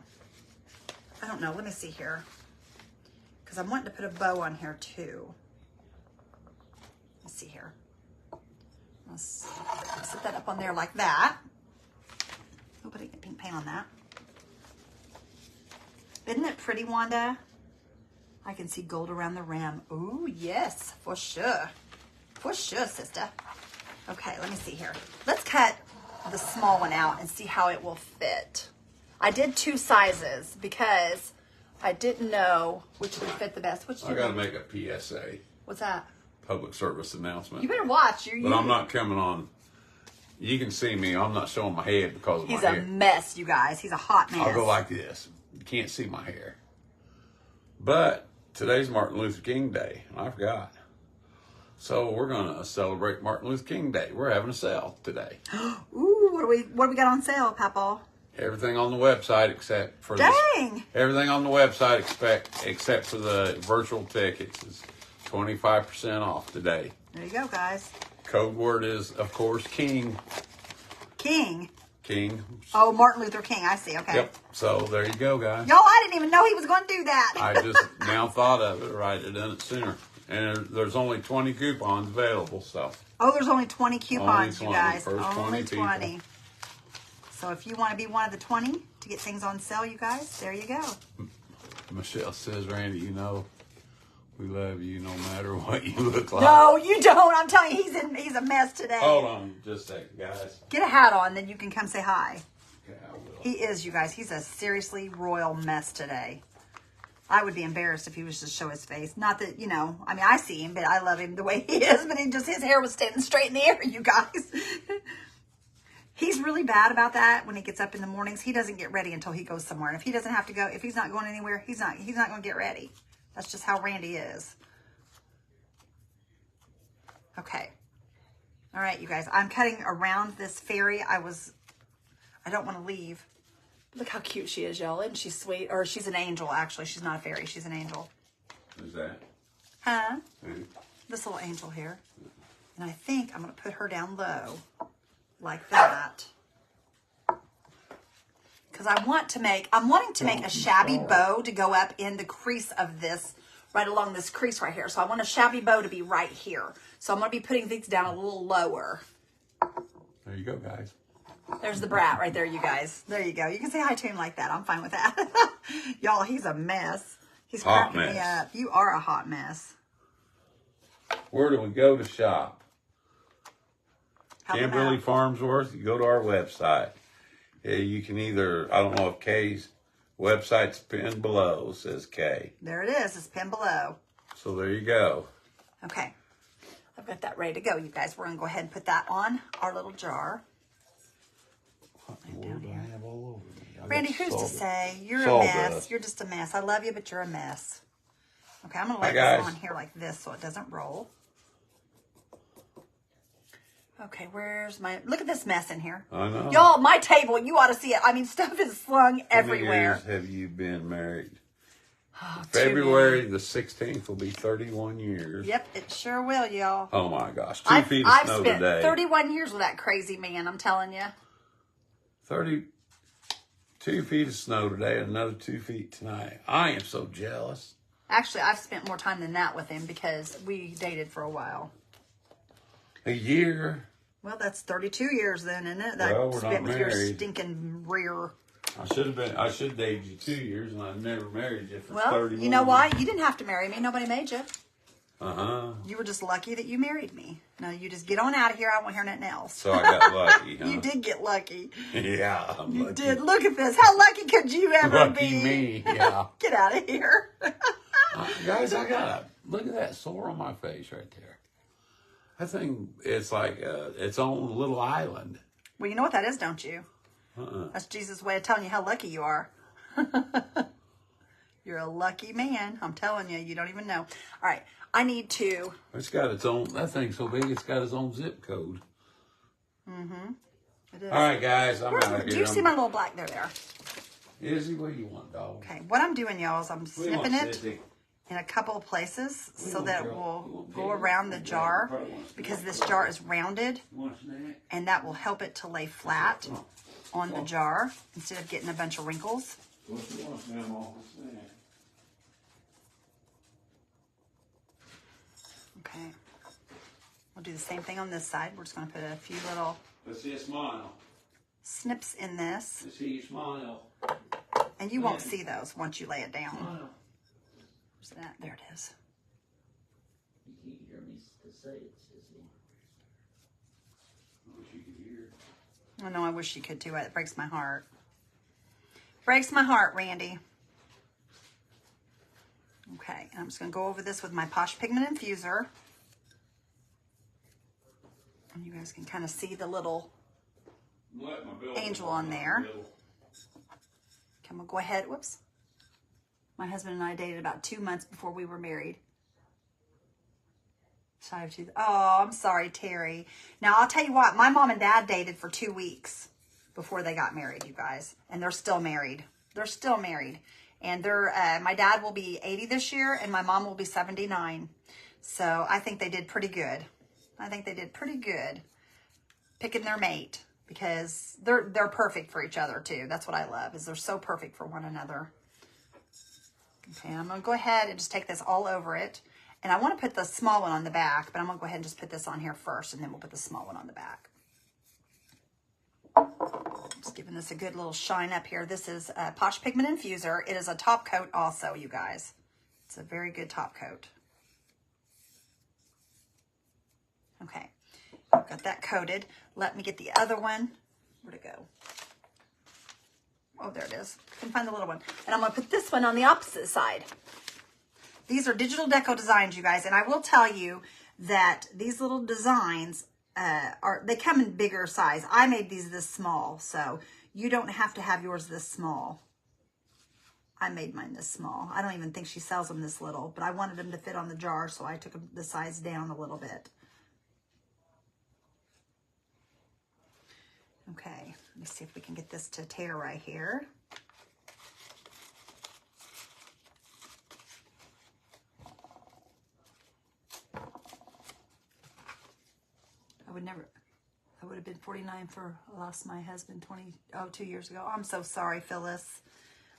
I don't know. Let me see here. Because I'm wanting to put a bow on here too. Let's see here. Let's set that up on there like that. Oh, but I get pink paint on that. Isn't it pretty, Wanda? I can see gold around the rim. Ooh, yes, for sure. For sure, sister. Okay, let me see here. Let's cut the small one out and see how it will fit. I did 2 sizes because I didn't know which would fit the best. Which I got to make a PSA. What's that? Public service announcement. You better watch. But I'm not coming on. You can see me. I'm not showing my head because of my hair. He's a mess, you guys. He's a hot mess. I'll go like this. You can't see my hair. But today's Martin Luther King Day, and I forgot. So we're going to celebrate Martin Luther King Day. We're having a sale today. Ooh, what do we got on sale, Papa? Everything on the website except for everything on the website except for the virtual tickets is 25% off today. There you go, guys. Code word is, of course, King. King. King. Oh, Martin Luther King. I see. Okay. Yep. So there you go, guys. Y'all, I didn't even know he was going to do that. I just now thought of it. Right, I done it sooner. And there's only 20 coupons available. So. Oh, there's only 20 coupons, only 20, you guys. First only 20 people. So if you want to be one of the 20 to get things on sale, you guys, there you go. Michelle says, Randy, you know, we love you no matter what you look like. No, you don't. I'm telling you, he's a mess today. Hold on just a second, guys. Get a hat on, then you can come say hi. Yeah, I will. He is, you guys. He's a seriously royal mess today. I would be embarrassed if he was just show his face. Not that, you know, I mean, I see him, but I love him the way he is. But his hair was standing straight in the air, you guys. He's really bad about that when he gets up in the mornings. He doesn't get ready until he goes somewhere. And if he doesn't have to go, if he's not going anywhere, he's not going to get ready. That's just how Randy is. Okay. All right, you guys. I'm cutting around this fairy. I don't want to leave. Look how cute she is, y'all. Isn't she sweet? Or she's an angel, actually. She's not a fairy. She's an angel. Who's that? Huh? Who? This little angel here. And I think I'm going to put her down low. Like that. Because I'm wanting to make a shabby bow to go up in the crease of this, right along this crease right here. So I want a shabby bow to be right here. So I'm going to be putting things down a little lower. There you go, guys. There's the brat right there, you guys. There you go. You can say hi to him like that. I'm fine with that. Y'all, he's a mess. He's cracking me up. You are a hot mess. Where do we go to shop? How Kimberly about Farmsworth, you go to our website. You can either, I don't know if Kay's Website's pinned below, says Kay. There it is. It's pinned below. So there you go. Okay. I've got that ready to go, you guys. We're going to go ahead and put that on our little jar. What in the world do I have all over me? Randy, who's to say? You're a mess. You're just a mess. I love you, but you're a mess. Okay, I'm going to lay this on here like this so it doesn't roll. Okay, where's my... Look at this mess in here. I know. Y'all, my table, you ought to see it. I mean, stuff is slung everywhere. How many years have you been married? Oh, February the 16th will be 31 years. Yep, it sure will, y'all. Oh, my gosh. 2 feet of snow today. I've spent 31 years with that crazy man, I'm telling you. 32 feet of snow today, another 2 feet tonight. I am so jealous. Actually, I've spent more time than that with him because we dated for a while. A year? Well, that's 32 years then, isn't it? Well, we're spent not with your married. stinking rear. I should dated you 2 years, and I never married you for 31 Well, you know why? You didn't have to marry me. Nobody made you. Uh-huh. You were just lucky that you married me. No, you just get on out of here. I won't hear nothing else. So I got lucky, huh? You did get lucky. Yeah, I'm You lucky. did. Look at this. How lucky could you ever Lucky be? me, yeah. Get out of here. Guys, look at that sore on my face right there. I think it's like its own little island. Well, you know what that is, don't you? That's Jesus' way of telling you how lucky you are. You're a lucky man. I'm telling you, you don't even know. All right, I need to... It's got its own... That thing's so big, it's got its own zip code. Mm-hmm. It is. All right, guys, I'm out of here. Do you see my little black there? Izzy, what do you want, dog? Okay, what I'm doing, y'all, is I'm snipping it in a couple of places so that it will go around the jar because this jar is rounded and that will help it to lay flat on the jar instead of getting a bunch of wrinkles. Okay, we'll do the same thing on this side. We're just going to put a few little Let's see a smile. snips in this. Let's see you smile. And you won't see those once you lay it down. Where's that? There it is. You can't hear me to say it, Sissy. I wish you could hear. I know, I wish you could too. It breaks my heart. Breaks my heart, Randy. Okay, and I'm just going to go over this with my Posh Pigment Infuser. And you guys can kind of see the little angel on there. Okay, I'm going to go ahead. Whoops. My husband and I dated about 2 months before we were married. Shy of 2. Oh, I'm sorry, Terry. Now, I'll tell you what. My mom and dad dated for 2 weeks before they got married, you guys. And they're still married. They're still married. And they're my dad will be 80 this year, and my mom will be 79. So I think they did pretty good. I think they did pretty good picking their mate because they're perfect for each other too. That's what I love, is they're so perfect for one another. Okay, I'm going to go ahead and just take this all over it. And I want to put the small one on the back, but I'm going to go ahead and just put this on here first, and then we'll put the small one on the back. Just giving this a good little shine up here. This is a Posh Pigment Infuser. It is a top coat also, you guys. It's a very good top coat. Okay, got that coated. Let me get the other one. Where'd it go? Oh, there it is. Couldn't find the little one. And I'm going to put this one on the opposite side. These are digital deco designs, you guys. And I will tell you that these little designs, they come in bigger size. I made these this small, so you don't have to have yours this small. I made mine this small. I don't even think she sells them this little, but I wanted them to fit on the jar, so I took the size down a little bit. Okay, let me see if we can get this to tear right here. I would have been 49 for I lost my husband 2 years ago. I'm so sorry, Phyllis.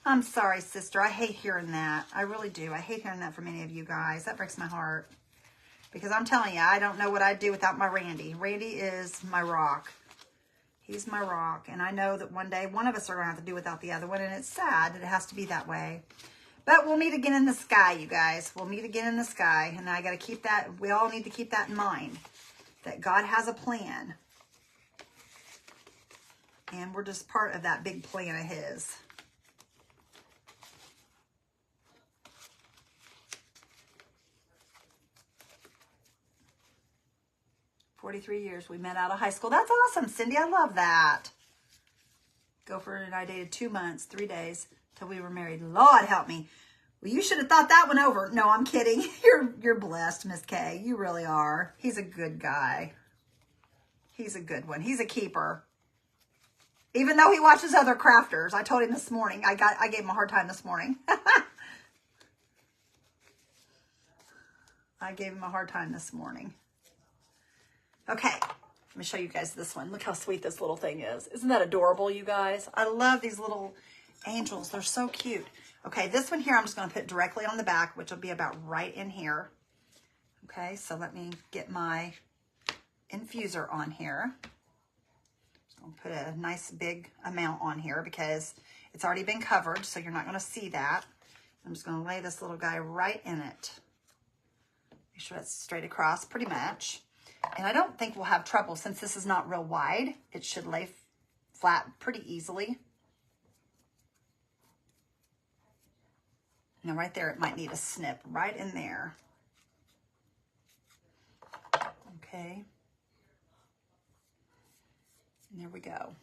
I'm sorry, sister. I hate hearing that. I really do. I hate hearing that from any of you guys. That breaks my heart. Because I'm telling you, I don't know what I'd do without my Randy. Randy is my rock. He's my rock. And I know that one day one of us are going to have to do without the other one. And it's sad that it has to be that way. But we'll meet again in the sky, you guys. We'll meet again in the sky. And I got to keep that. We all need to keep that in mind. That God has a plan. And we're just part of that big plan of His. 43 years. We met out of high school. That's awesome, Cindy. I love that. Gopher and I dated 2 months, 3 days till we were married. Lord help me. Well, you should have thought that one over. No, I'm kidding. You're blessed, Miss Kay. You really are. He's a good guy. He's a good one. He's a keeper. Even though he watches other crafters. I told him this morning. I gave him a hard time this morning. I gave him a hard time this morning. Okay. Let me show you guys this one. Look how sweet this little thing is. Isn't that adorable, you guys? I love these little angels. They're so cute. Okay, this one here I'm just going to put directly on the back, which will be about right in here. Okay, so let me get my infuser on here. I'll put a nice big amount on here because it's already been covered, so you're not going to see that. I'm just going to lay this little guy right in it. Make sure that's straight across pretty much. And I don't think we'll have trouble since this is not real wide. It should lay flat pretty easily. Now right there, it might need a snip right in there. Okay. And there we go.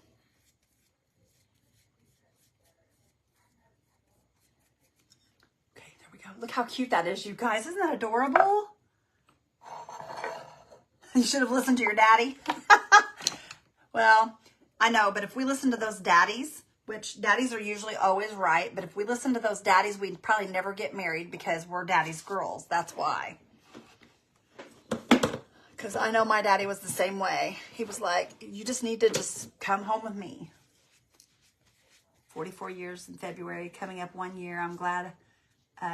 Okay, there we go. Look how cute that is, you guys. Isn't that adorable? You should have listened to your daddy. Well, I know, but if we listen to those daddies, which daddies are usually always right, but if we listen to those daddies, we'd probably never get married because we're daddy's girls. That's why. Because I know my daddy was the same way. He was like, you just need to just come home with me. 44 years in February, coming up 1 year. I'm glad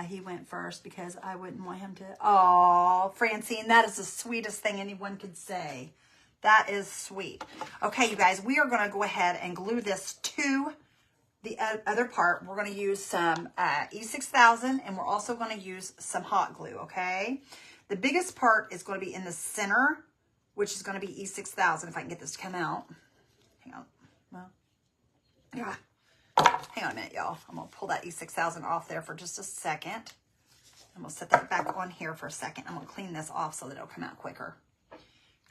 he went first because I wouldn't want him to. Oh, Francine, that is the sweetest thing anyone could say. That is sweet. Okay, you guys, we are going to go ahead and glue this to the other part. We're going to use some E6000 and we're also going to use some hot glue, okay? The biggest part is going to be in the center, which is going to be E6000 if I can get this to come out. Hang on. Well, yeah. Hang on a minute, y'all. I'm going to pull that E6000 off there for just a second. I'm going to set that back on here for a second. I'm going to clean this off so that it'll come out quicker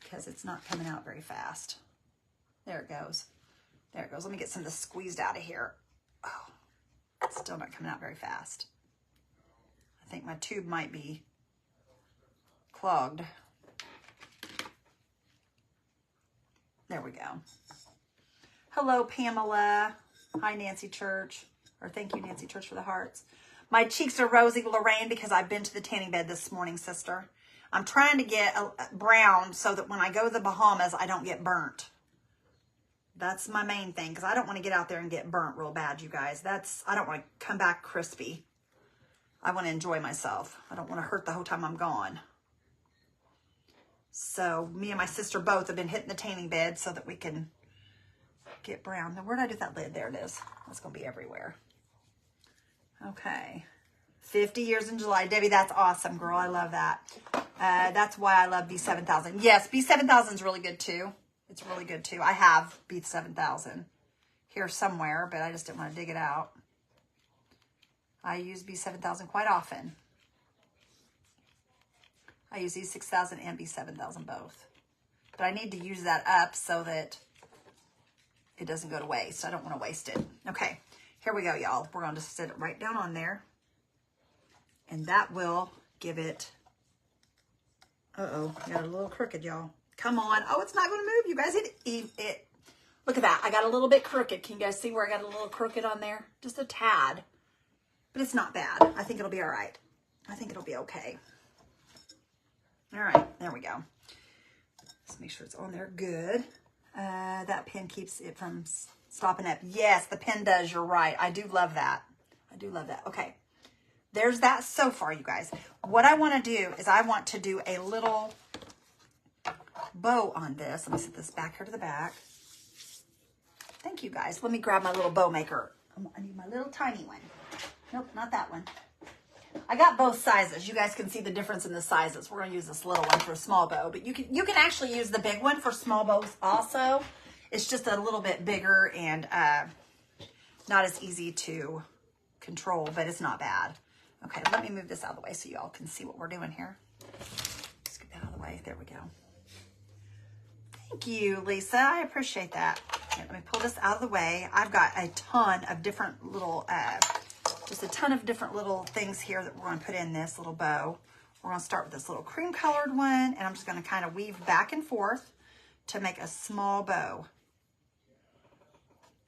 because it's not coming out very fast. There it goes. There it goes. Let me get some of this squeezed out of here. Oh, it's still not coming out very fast. I think my tube might be clogged. There we go. Hello, Pamela. Hi, Nancy Church. Or thank you, Nancy Church, for the hearts. My cheeks are rosy, Lorraine, because I've been to the tanning bed this morning, sister. I'm trying to get a brown so that when I go to the Bahamas, I don't get burnt. That's my main thing, because I don't want to get out there and get burnt real bad, you guys. I don't want to come back crispy. I want to enjoy myself. I don't want to hurt the whole time I'm gone. So me and my sister both have been hitting the tanning bed so that we can get brown. Now, where did I do that lid? There it is. It's going to be everywhere. Okay. 50 years in July. Debbie, that's awesome, girl. I love that. That's why I love B7000. Yes, B7000 is really good, too. It's really good, too. I have B7000 here somewhere, but I just didn't want to dig it out. I use B7000 quite often. I use E6000 and B7000 both. But I need to use that up so that it doesn't go to waste. I don't want to waste it. Okay, here we go, y'all. We're going to sit it right down on there. And that will give it... Uh-oh, got a little crooked, y'all. Come on. Oh, it's not going to move, you guys. It Look at that. I got a little bit crooked. Can you guys see where I got a little crooked on there? Just a tad. But it's not bad. I think it'll be all right. I think it'll be okay. All right, there we go. Let's make sure it's on there good. That pen keeps it from stopping up. Yes, the pen does. You're right. I do love that. I do love that. Okay, there's that so far, you guys. What I want to do is I want to do a little bow on this. Let me set this back here to the back. Thank you, guys. Let me grab my little bow maker. I need my little tiny one. Nope, not that one. I got both sizes. You guys can see the difference in the sizes. We're going to use this little one for a small bow, but you can actually use the big one for small bows also. It's just a little bit bigger and not as easy to control, but it's not bad. Okay, let me move this out of the way so y'all can see what we're doing here. Just get that out of the way. There we go. Thank you, Lisa. I appreciate that. Okay, let me pull this out of the way. I've got a ton of different little, just a ton of different little things here that we're going to put in this little bow. We're going to start with this little cream colored one, and I'm just going to kind of weave back and forth to make a small bow.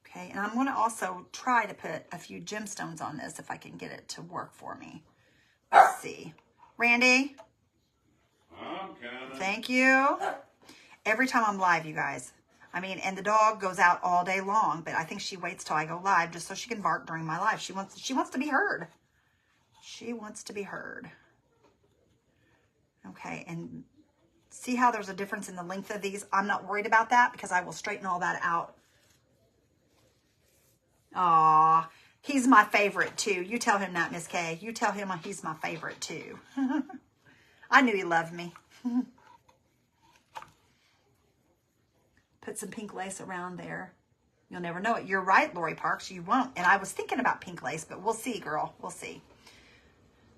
Okay, and I'm going to also try to put a few gemstones on this if I can get it to work for me. Let's see. Randy? I'm coming. Thank you. Every time I'm live, you guys. I mean, and the dog goes out all day long, but I think she waits till I go live just so she can bark during my live. She wants to be heard. She wants to be heard. Okay, and see how there's a difference in the length of these? I'm not worried about that because I will straighten all that out. Aw, he's my favorite too. You tell him that, Miss Kay. You tell him he's my favorite too. I knew he loved me. Put some pink lace around there. You'll never know it. You're right, Lori Parks. You won't. And I was thinking about pink lace, but we'll see, girl. We'll see.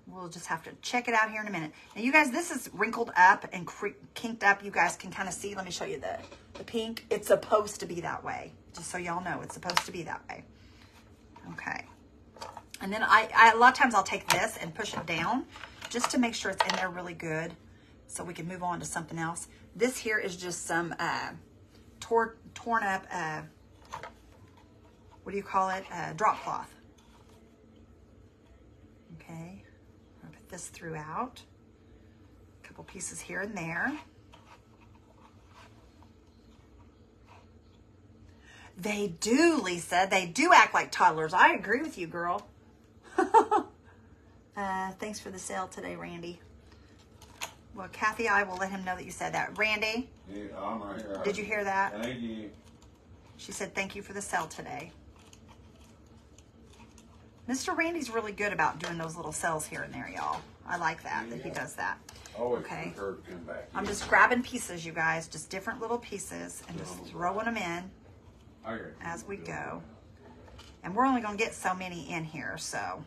We'll just have to check it out here in a minute. Now, you guys, this is wrinkled up and kinked up. You guys can kind of see. Let me show you the pink. It's supposed to be that way. Just so y'all know, it's supposed to be that way. Okay. And then I a lot of times I'll take this and push it down just to make sure it's in there really good so we can move on to something else. This here is just some torn up, what do you call it? Drop cloth. Okay. I'll put this throughout. A couple pieces here and there. They do, Lisa. They do act like toddlers. I agree with you, girl. Thanks for the sale today, Randy. Well, Kathy, I will let him know that you said that. Randy? Yeah, I'm right here. Did you hear that? Thank you. She said, thank you for the sale today. Mr. Randy's really good about doing those little sales here and there, y'all. I like that he does that. Always Okay. prefer to come back. I'm just grabbing pieces, you guys. Just different little pieces and just throwing them in as we go. And we're only going to get so many in here, so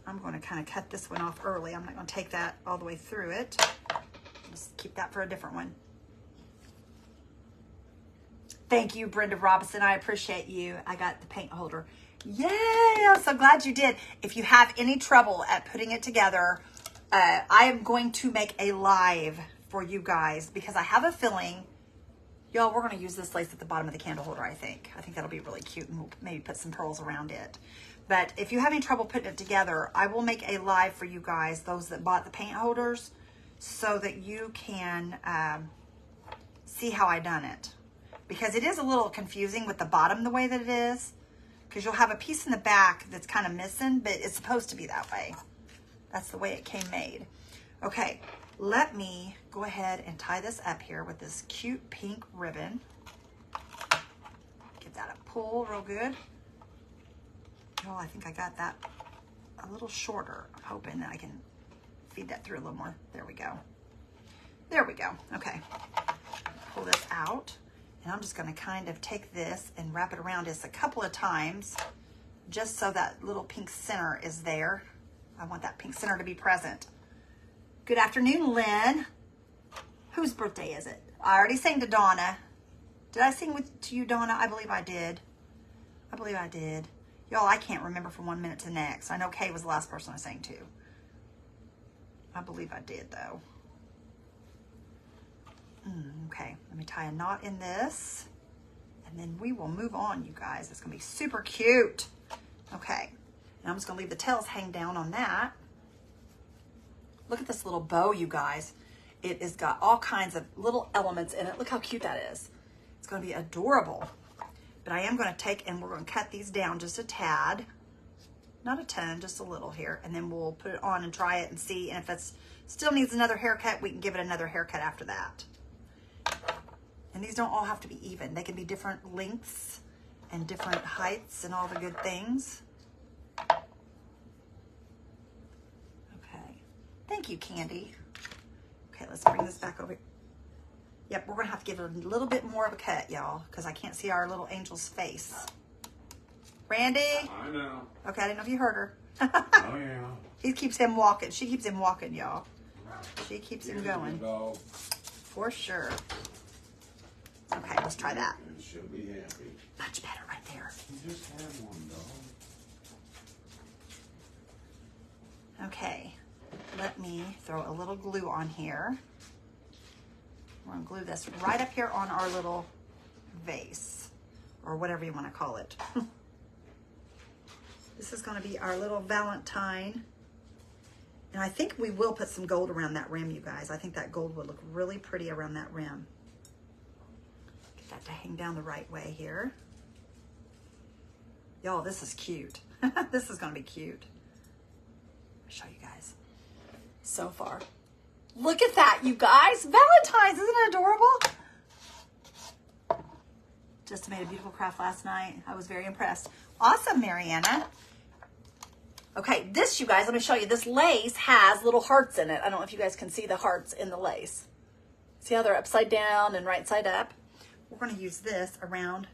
I'm going to kind of cut this one off early. I'm not going to take that all the way through it. Just keep that for a different one. Thank you, Brenda Robinson. I appreciate you. I got the paint holder. Yay! I'm so glad you did. If you have any trouble at putting it together, I am going to make a live for you guys because I have a feeling, y'all, we're going to use this lace at the bottom of the candle holder, I think. I think that'll be really cute, and we'll maybe put some pearls around it. But if you have any trouble putting it together, I will make a live for you guys, those that bought the paint holders, so that you can see how I done it. Because it is a little confusing with the bottom the way that it is. Because you'll have a piece in the back that's kind of missing, but it's supposed to be that way. That's the way it came made. Okay, let me go ahead and tie this up here with this cute pink ribbon. Give that a pull real good. Oh, I think I got that a little shorter. I'm hoping that I can feed that through a little more. There we go. There we go. Okay. Pull this out. And I'm just going to kind of take this and wrap it around us a couple of times just so that little pink center is there. I want that pink center to be present. Good afternoon, Lynn. Whose birthday is it? I already sang to Donna. Did I sing to you, Donna? I believe I did. I believe I did. Y'all, I can't remember from one minute to the next. I know Kay was the last person I sang to. I believe I did, though. Okay, let me tie a knot in this. And then we will move on, you guys. It's going to be super cute. Okay, and I'm just going to leave the tails hang down on that. Look at this little bow, you guys. It has got all kinds of little elements in it. Look how cute that is. It's going to be adorable. But I am going to take and we're going to cut these down just a tad. Not a ton, just a little here. And then we'll put it on and try it and see. And if it still needs another haircut, we can give it another haircut after that. And these don't all have to be even. They can be different lengths and different heights and all the good things. Okay. Thank you, Candy. Okay, let's bring this back over. Yep, we're going to have to give it a little bit more of a cut, y'all, because I can't see our little angel's face. Randy? I know. Okay, I didn't know if you heard her. Oh, yeah. He keeps him walking. She keeps him walking, y'all. She keeps him going. for sure. Okay, let's try that. And she'll be happy. Much better right there. You just have one, dog. Okay, let me throw a little glue on here. We're gonna glue this right up here on our little vase, or whatever you wanna call it. This is gonna be our little Valentine. And I think we will put some gold around that rim, you guys. I think that gold would look really pretty around that rim. Get that to hang down the right way here. Y'all, this is cute. This is gonna be cute. Let me show you guys. So far. Look at that, you guys. Valentine's, isn't it adorable? Just made a beautiful craft last night. I was very impressed. Awesome, Mariana. Okay, this, you guys, let me show you. This lace has little hearts in it. I don't know if you guys can see the hearts in the lace. See how they're upside down and right side up? We're going to use this around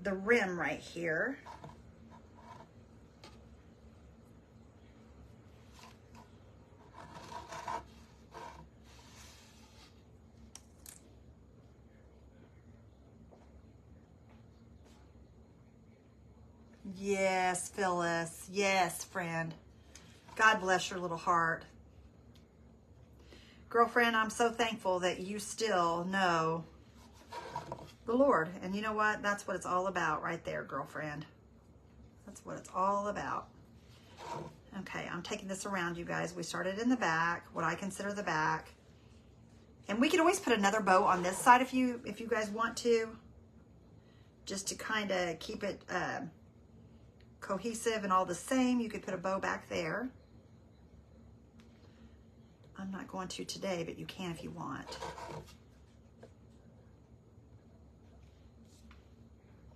the rim right here. Yes, Phyllis. Yes, friend. God bless your little heart. Girlfriend, I'm so thankful that you still know the Lord. And you know what? That's what it's all about right there, girlfriend. That's what it's all about. Okay, I'm taking this around, you guys. We started in the back, what I consider the back. And we can always put another bow on this side if you guys want to. Just to kind of keep it cohesive and all the same. You could put a bow back there. I'm not going to today, but you can if you want.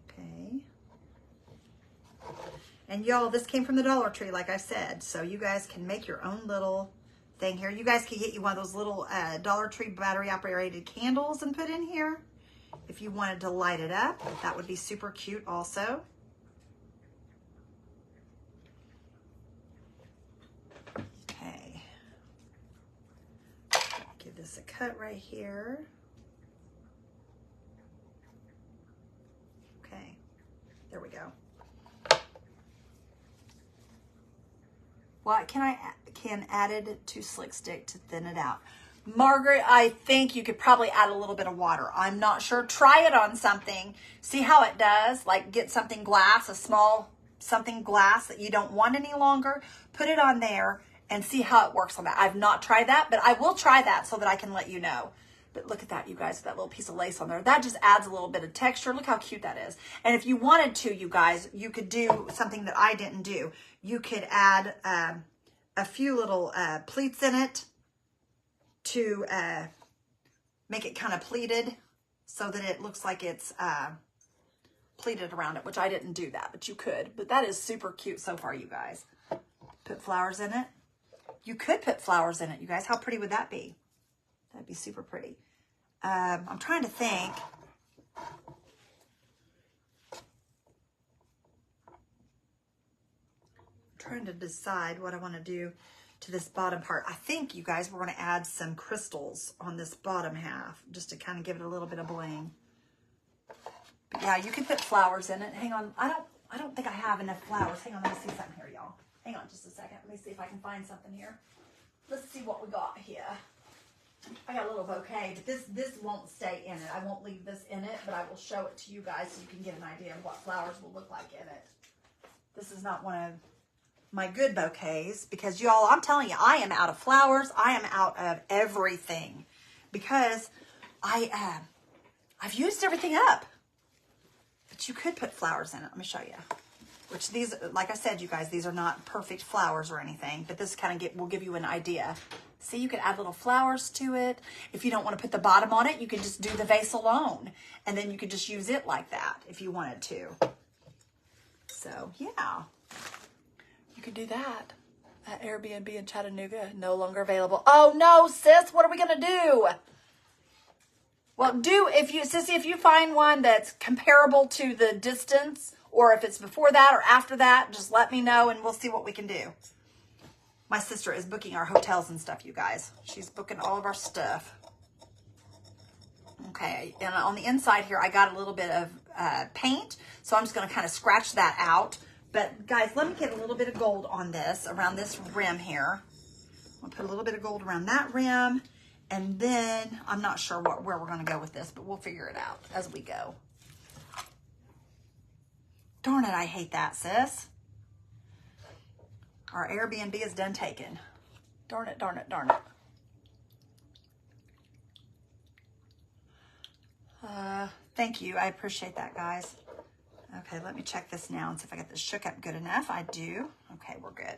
Okay. And y'all, this came from the Dollar Tree, like I said, so you guys can make your own little thing here. You guys can get you one of those little Dollar Tree battery operated candles and put in here. If you wanted to light it up, that would be super cute also. Okay. Give this a cut right here. Okay, there we go. What can add it to Slick Stick to thin it out? Margaret, I think you could probably add a little bit of water. I'm not sure. Try it on something. See how it does. Like get something glass, a small something glass that you don't want any longer. Put it on there and see how it works on that. I've not tried that, but I will try that so that I can let you know. But look at that, you guys, that little piece of lace on there. That just adds a little bit of texture. Look how cute that is. And if you wanted to, you guys, you could do something that I didn't do. You could add a few little pleats in it to make it kind of pleated so that it looks like it's pleated around it, which I didn't do that, but you could. But that is super cute so far, you guys. Put flowers in it. You could put flowers in it, you guys. How pretty would that be? That'd be super pretty. I'm trying to think. Trying to decide what I want to do to this bottom part. I think, you guys, we're going to add some crystals on this bottom half just to kind of give it a little bit of bling. But yeah, you can put flowers in it. Hang on. I don't think I have enough flowers. Hang on, let me see something here, y'all. Hang on just a second. Let me see if I can find something here. Let's see what we got here. I got a little bouquet, but this won't stay in it. I won't leave this in it, but I will show it to you guys so you can get an idea of what flowers will look like in it. This is not one of my good bouquets because, y'all, I'm telling you, I am out of flowers. I am out of everything because I've used everything up. But you could put flowers in it. Let me show you. Which these, like I said, you guys, these are not perfect flowers or anything, but this kind of will give you an idea. See, you could add little flowers to it. If you don't want to put the bottom on it, you could just do the vase alone. And then you could just use it like that if you wanted to. So, yeah. You could do that. Airbnb in Chattanooga, no longer available. Oh, no, sis, what are we going to do? Well, Sissy, if you find one that's comparable to the distance, or if it's before that or after that, just let me know and we'll see what we can do. My sister is booking our hotels and stuff, you guys. She's booking all of our stuff. Okay, and on the inside here, I got a little bit of paint, so I'm just going to kind of scratch that out. But guys, let me get a little bit of gold on this, around this rim here. I'll put a little bit of gold around that rim, and then I'm not sure where we're going to go with this, but we'll figure it out as we go. Darn it, I hate that, sis. Our Airbnb is done taken. Darn it, darn it, darn it. Thank you. I appreciate that, guys. Okay, let me check this now and see if I got this shook up good enough. I do. Okay, we're good.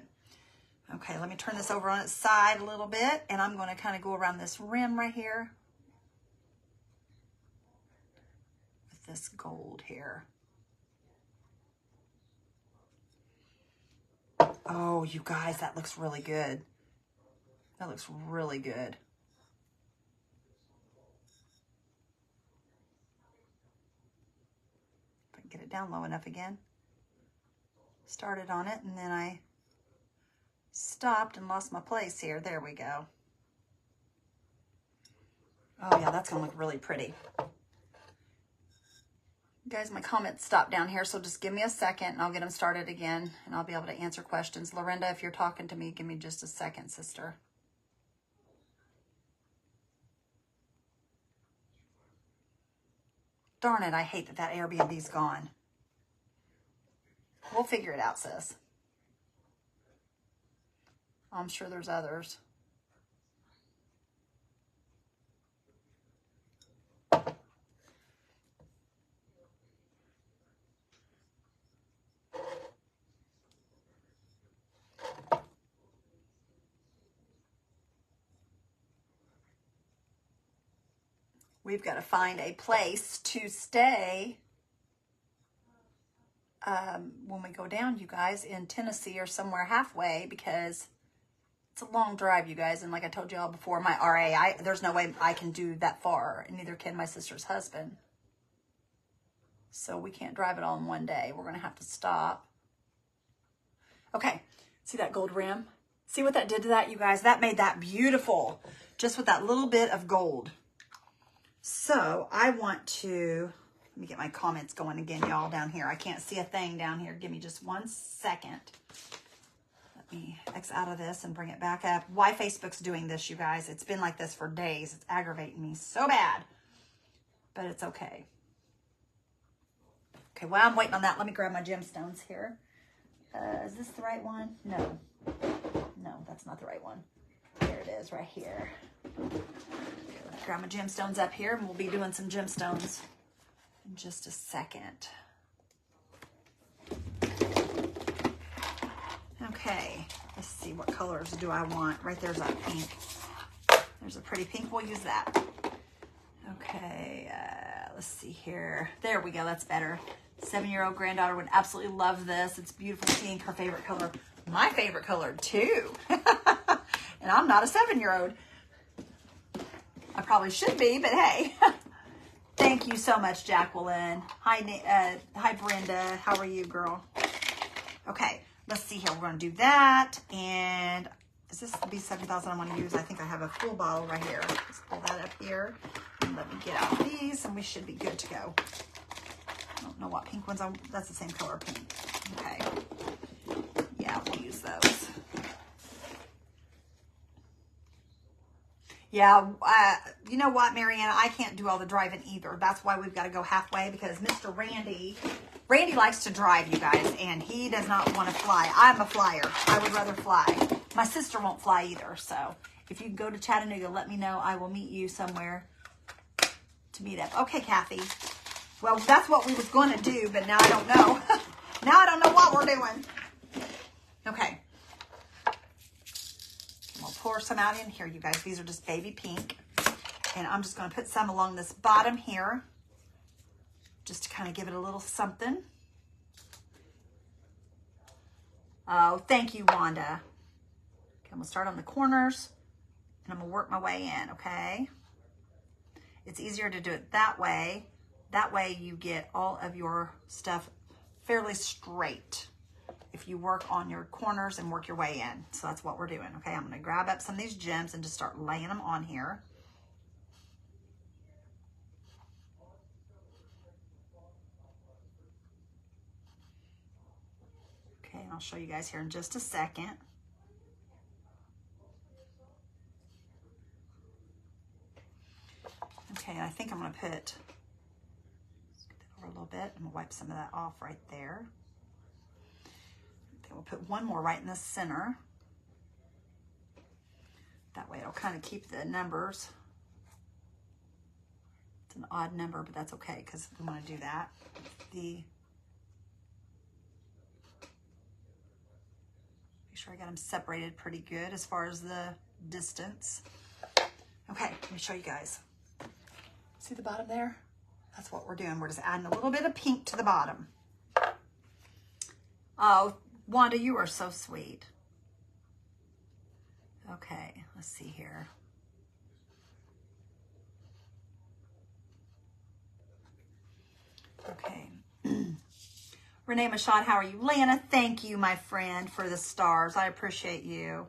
Okay, let me turn this over on its side a little bit, and I'm going to kind of go around this rim right here with this gold here. Oh, you guys, that looks really good. That looks really good. If I can get it down low enough again. Started on it, and then I stopped and lost my place here. There we go. Oh yeah, that's gonna look really pretty. Guys, my comments stopped down here, so just give me a second and I'll get them started again and I'll be able to answer questions. Lorinda, if you're talking to me, give me just a second, sister. Darn it, I hate that Airbnb's gone. We'll figure it out, sis. I'm sure there's others. We've got to find a place to stay when we go down, you guys, in Tennessee or somewhere halfway, because it's a long drive, you guys. And like I told you all before, my RA, there's no way I can do that far, and neither can my sister's husband. So we can't drive it all in one day. We're going to have to stop. Okay, see that gold rim? See what that did to that, you guys? That made that beautiful, just with that little bit of gold. So I want to, let me get my comments going again, y'all, down here. I can't see a thing down here. Give me just 1 second. Let me X out of this and bring it back up. Why Facebook's doing this, you guys? It's been like this for days. It's aggravating me so bad, but it's okay. Okay, while I'm waiting on that, let me grab my gemstones here. Is this the right one? No. No, that's not the right one. Here it is, right here. Grab my gemstones up here, and we'll be doing some gemstones in just a second. Okay, let's see, what colors do I want? Right there's that pink. There's a pretty pink, we'll use that. Okay, let's see here. There we go, that's better. 7-year-old granddaughter would absolutely love this. It's beautiful pink, her favorite color. My favorite color too. And I'm not a 7-year-old. I probably should be, but hey. Thank you so much, Jacqueline. Hi, Brenda. How are you, girl? Okay, let's see here. We're going to do that. And is this the B7000 I want to use? I think I have a full bottle right here. Let's pull that up here. And let me get out these, and we should be good to go. I don't know what pink ones. That's the same color pink. Okay. Yeah, we'll use those. Yeah, you know what, Mariana? I can't do all the driving either. That's why we've got to go halfway, because Mr. Randy likes to drive, you guys, and he does not want to fly. I'm a flyer. I would rather fly. My sister won't fly either, so if you can go to Chattanooga, let me know. I will meet you somewhere to meet up. Okay, Kathy. Well, that's what we was going to do, but now I don't know. Now I don't know what we're doing. Okay. We'll pour some out in here, you guys. These are just baby pink. And I'm just going to put some along this bottom here, just to kind of give it a little something. Oh, thank you, Wanda. Okay, I'm going to start on the corners, and I'm going to work my way in, okay? It's easier to do it that way. That way you get all of your stuff fairly straight if you work on your corners and work your way in. So that's what we're doing, okay? I'm going to grab up some of these gems and just start laying them on here. Okay, and I'll show you guys here in just a second. Okay, I think I'm going to put, let's get that over a little bit. I'm going to wipe some of that off right there. Then we'll put one more right in the center. That way it'll kind of keep the numbers. It's an odd number, but that's okay because we want to do that. Make sure I got them separated pretty good as far as the distance. Okay, let me show you guys. See the bottom there? That's what we're doing. We're just adding a little bit of pink to the bottom. Oh, Wanda, you are so sweet. Okay, let's see here. Okay. Renee Mashad, how are you? Lana, thank you, my friend, for the stars. I appreciate you.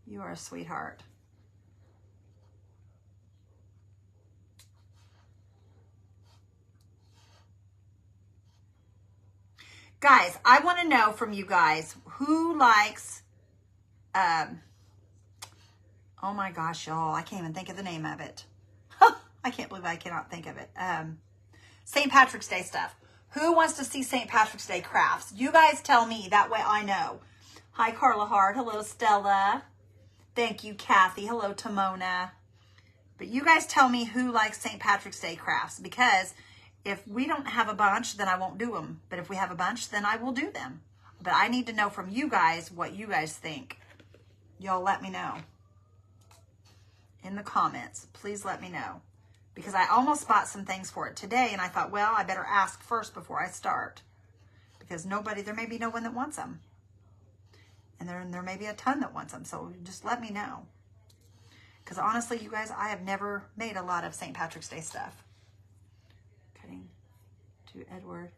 You are a sweetheart. Guys, I want to know from you guys who likes, oh my gosh, y'all, I can't even think of the name of it. I can't believe I cannot think of it. St. Patrick's Day stuff. Who wants to see St. Patrick's Day crafts? You guys tell me, that way I know. Hi, Carla Hart. Hello, Stella. Thank you, Kathy. Hello, Timona. But you guys tell me who likes St. Patrick's Day crafts, because if we don't have a bunch, then I won't do them. But if we have a bunch, then I will do them. But I need to know from you guys what you guys think. Y'all let me know in the comments. Please let me know. Because I almost bought some things for it today, and I thought, well, I better ask first before I start. Because there may be no one that wants them. And there may be a ton that wants them, so just let me know. Because honestly, you guys, I have never made a lot of St. Patrick's Day stuff. Cutting to Edward.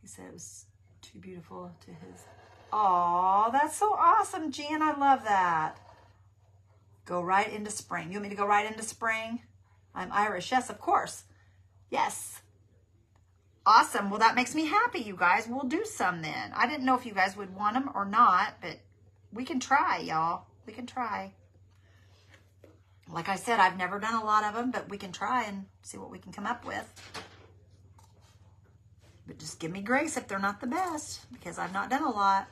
He said it was too beautiful to his. Aw, that's so awesome, Jan. I love that. Go right into spring. You want me to go right into spring? I'm Irish. Yes, of course. Yes. Awesome. Well, that makes me happy, you guys. We'll do some then. I didn't know if you guys would want them or not, but we can try, y'all. We can try. Like I said, I've never done a lot of them, but we can try and see what we can come up with. But just give me grace if they're not the best, because I've not done a lot.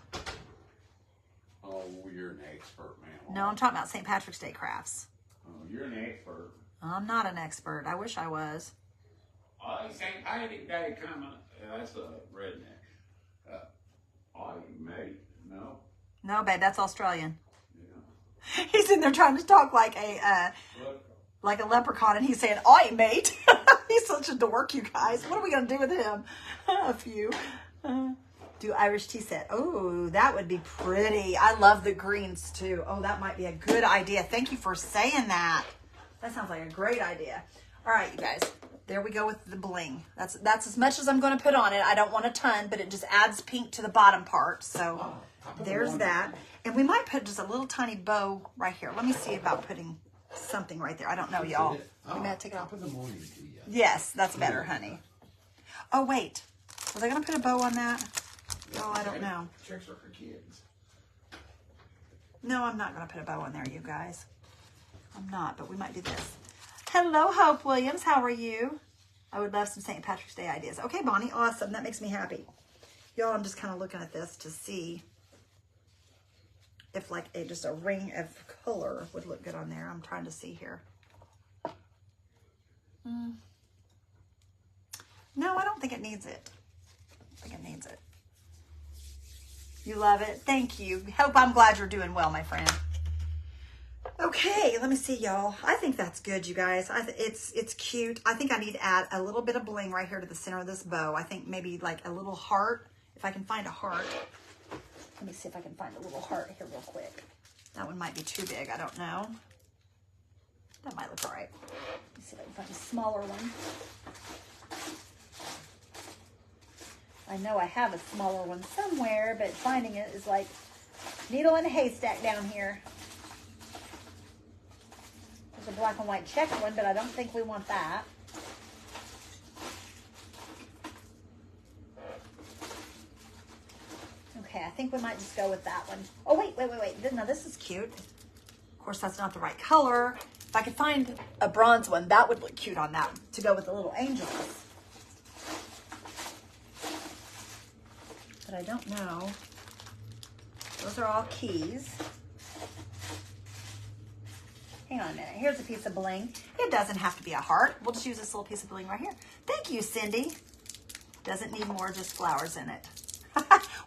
Oh, you're an expert, man. No, I'm talking about St. Patrick's Day crafts. Oh, you're an expert. I'm not an expert. I wish I was. St. Patrick's Day coming. That's a redneck. Mate, no. No, babe, that's Australian. Yeah. He's in there trying to talk like a leprechaun, and he's saying, "Oi, mate." He's such a dork, you guys. What are we gonna do with him? A few. Do Irish tea set. Oh, that would be pretty. I love the greens too. Oh, that might be a good idea. Thank you for saying that. That sounds like a great idea. All right, you guys. There we go with the bling. That's as much as I'm going to put on it. I don't want a ton, but it just adds pink to the bottom part. So there's that. And we might put just a little tiny bow right here. Let me see about putting something right there. I don't know, y'all. We may have to take it off. Yes, that's better, honey. Oh, wait. Was I going to put a bow on that? Oh, I don't know. Tricks are for kids. No, I'm not going to put a bow on there, you guys. I'm not, but we might do this. Hello, Hope Williams. How are you? I would love some St. Patrick's Day ideas. Okay, Bonnie. Awesome. That makes me happy. Y'all, I'm just kind of looking at this to see if like just a ring of color would look good on there. I'm trying to see here. No, I don't think it needs it. I think it needs it. You love it. Thank you. I'm glad you're doing well, my friend. Okay, let me see, y'all. I think that's good, you guys. It's cute. I think I need to add a little bit of bling right here to the center of this bow. I think maybe like a little heart, if I can find a heart. Let me see if I can find a little heart here real quick. That one might be too big. I don't know. That might look all right. Let me see if I can find a smaller one. I know I have a smaller one somewhere, but finding it is like needle in a haystack down here. There's a black and white checked one, but I don't think we want that. Okay, I think we might just go with that one. Oh, wait. Now, this is cute. Of course, that's not the right color. If I could find a bronze one, that would look cute on that to go with the little angels. But I don't know. Those are all keys. Hang on a minute. Here's a piece of bling. It doesn't have to be a heart. We'll just use this little piece of bling right here. Thank you, Cindy. Doesn't need more, just flowers in it.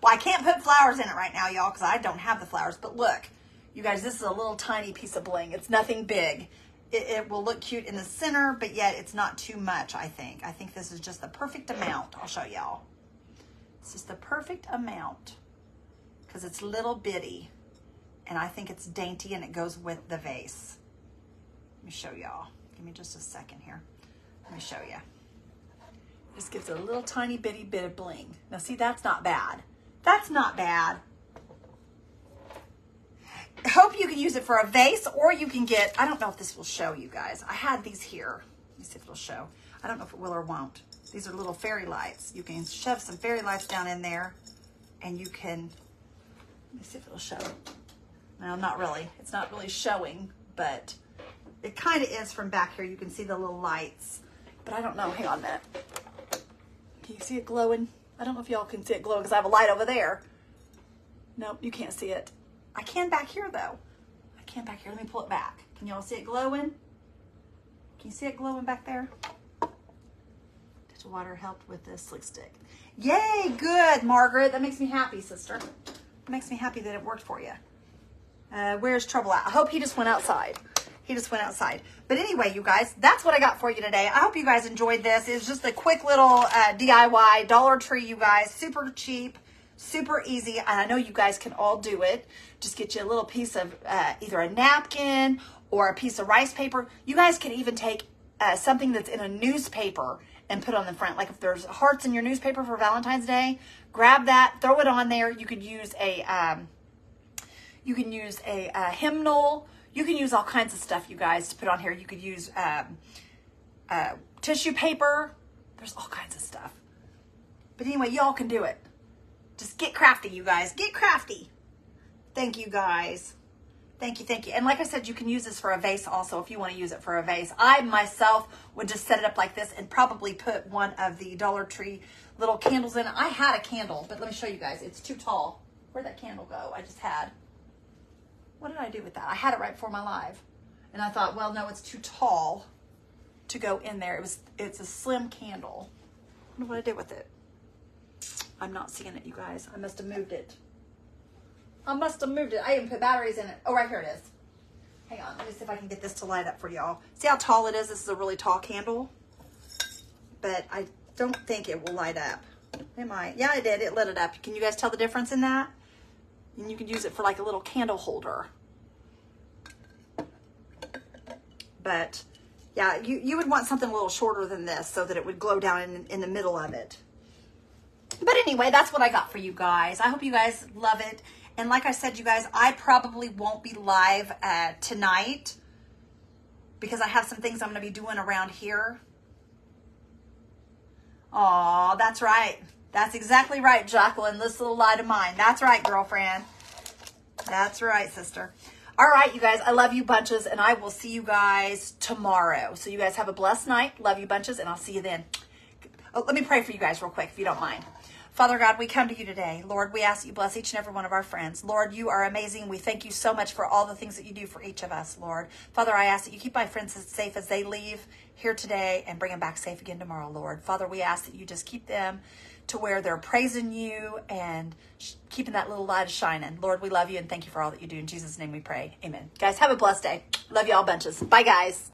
Well, I can't put flowers in it right now, y'all, because I don't have the flowers. But look, you guys, this is a little tiny piece of bling. It's nothing big. It will look cute in the center, but yet it's not too much, I think. I think this is just the perfect amount. I'll show y'all. It's just the perfect amount because it's little bitty. And I think it's dainty and it goes with the vase. Let me show y'all. Give me just a second here. Let me show you. Just gives it a little tiny bitty bit of bling. Now see, that's not bad. That's not bad. I hope you can use it for a vase, or you can get, I don't know if this will show you guys. I had these here. Let me see if it'll show. I don't know if it will or won't. These are little fairy lights. You can shove some fairy lights down in there and you can, let me see if it'll show. No, not really. It's not really showing, but it kind of is from back here. You can see the little lights, but I don't know. Hang on a minute. Can you see it glowing? I don't know if y'all can see it glowing because I have a light over there. Nope, you can't see it. I can back here though. I can back here. Let me pull it back. Can y'all see it glowing? Can you see it glowing back there? Touch of water helped with this slick stick. Yay, good, Margaret. That makes me happy, sister. It makes me happy that it worked for you. Where's Trouble at? I hope he just went outside. He just went outside. But anyway, you guys, that's what I got for you today. I hope you guys enjoyed this. It's just a quick little DIY, Dollar Tree, you guys. Super cheap, super easy. And I know you guys can all do it. Just get you a little piece of either a napkin or a piece of rice paper. You guys can even take something that's in a newspaper and put on the front. Like if there's hearts in your newspaper for Valentine's Day, grab that, throw it on there. You could use a hymnal. You can use all kinds of stuff, you guys, to put on here. You could use tissue paper. There's all kinds of stuff. But anyway, y'all can do it. Just get crafty, you guys. Get crafty. Thank you, guys. Thank you, thank you. And like I said, you can use this for a vase also if you want to use it for a vase. I myself would just set it up like this and probably put one of the Dollar Tree little candles in it. I had a candle, but let me show you guys. It's too tall. Where'd that candle go? I just had. What did I do with that? I had it right before my live. And I thought, well, no, it's too tall to go in there. It's a slim candle. I don't know what I did with it. I'm not seeing it, you guys. I must have moved it. I must have moved it. I even put batteries in it. Oh, right here it is. Hang on. Let me see if I can get this to light up for y'all. See how tall it is? This is a really tall candle. But I don't think it will light up. It might. Yeah, it did. It lit it up. Can you guys tell the difference in that? And you can use it for like a little candle holder. But yeah, you would want something a little shorter than this so that it would glow down in the middle of it. But anyway, that's what I got for you guys. I hope you guys love it. And like I said, you guys, I probably won't be live tonight because I have some things I'm going to be doing around here. Aw, that's right. That's exactly right, Jacqueline. This little light of mine. That's right, girlfriend. That's right, sister. All right, you guys, I love you bunches, and I will see you guys tomorrow. So you guys have a blessed night. Love you bunches, and I'll see you then. Oh, let me pray for you guys real quick, if you don't mind. Father God, we come to you today. Lord, we ask that you bless each and every one of our friends. Lord, you are amazing. We thank you so much for all the things that you do for each of us, Lord. Father, I ask that you keep my friends as safe as they leave here today and bring them back safe again tomorrow, Lord. Father, we ask that you just keep them to where they're praising you and keeping that little light shining. Lord, we love you and thank you for all that you do. In Jesus' name we pray. Amen. Guys, have a blessed day. Love you all bunches. Bye, guys.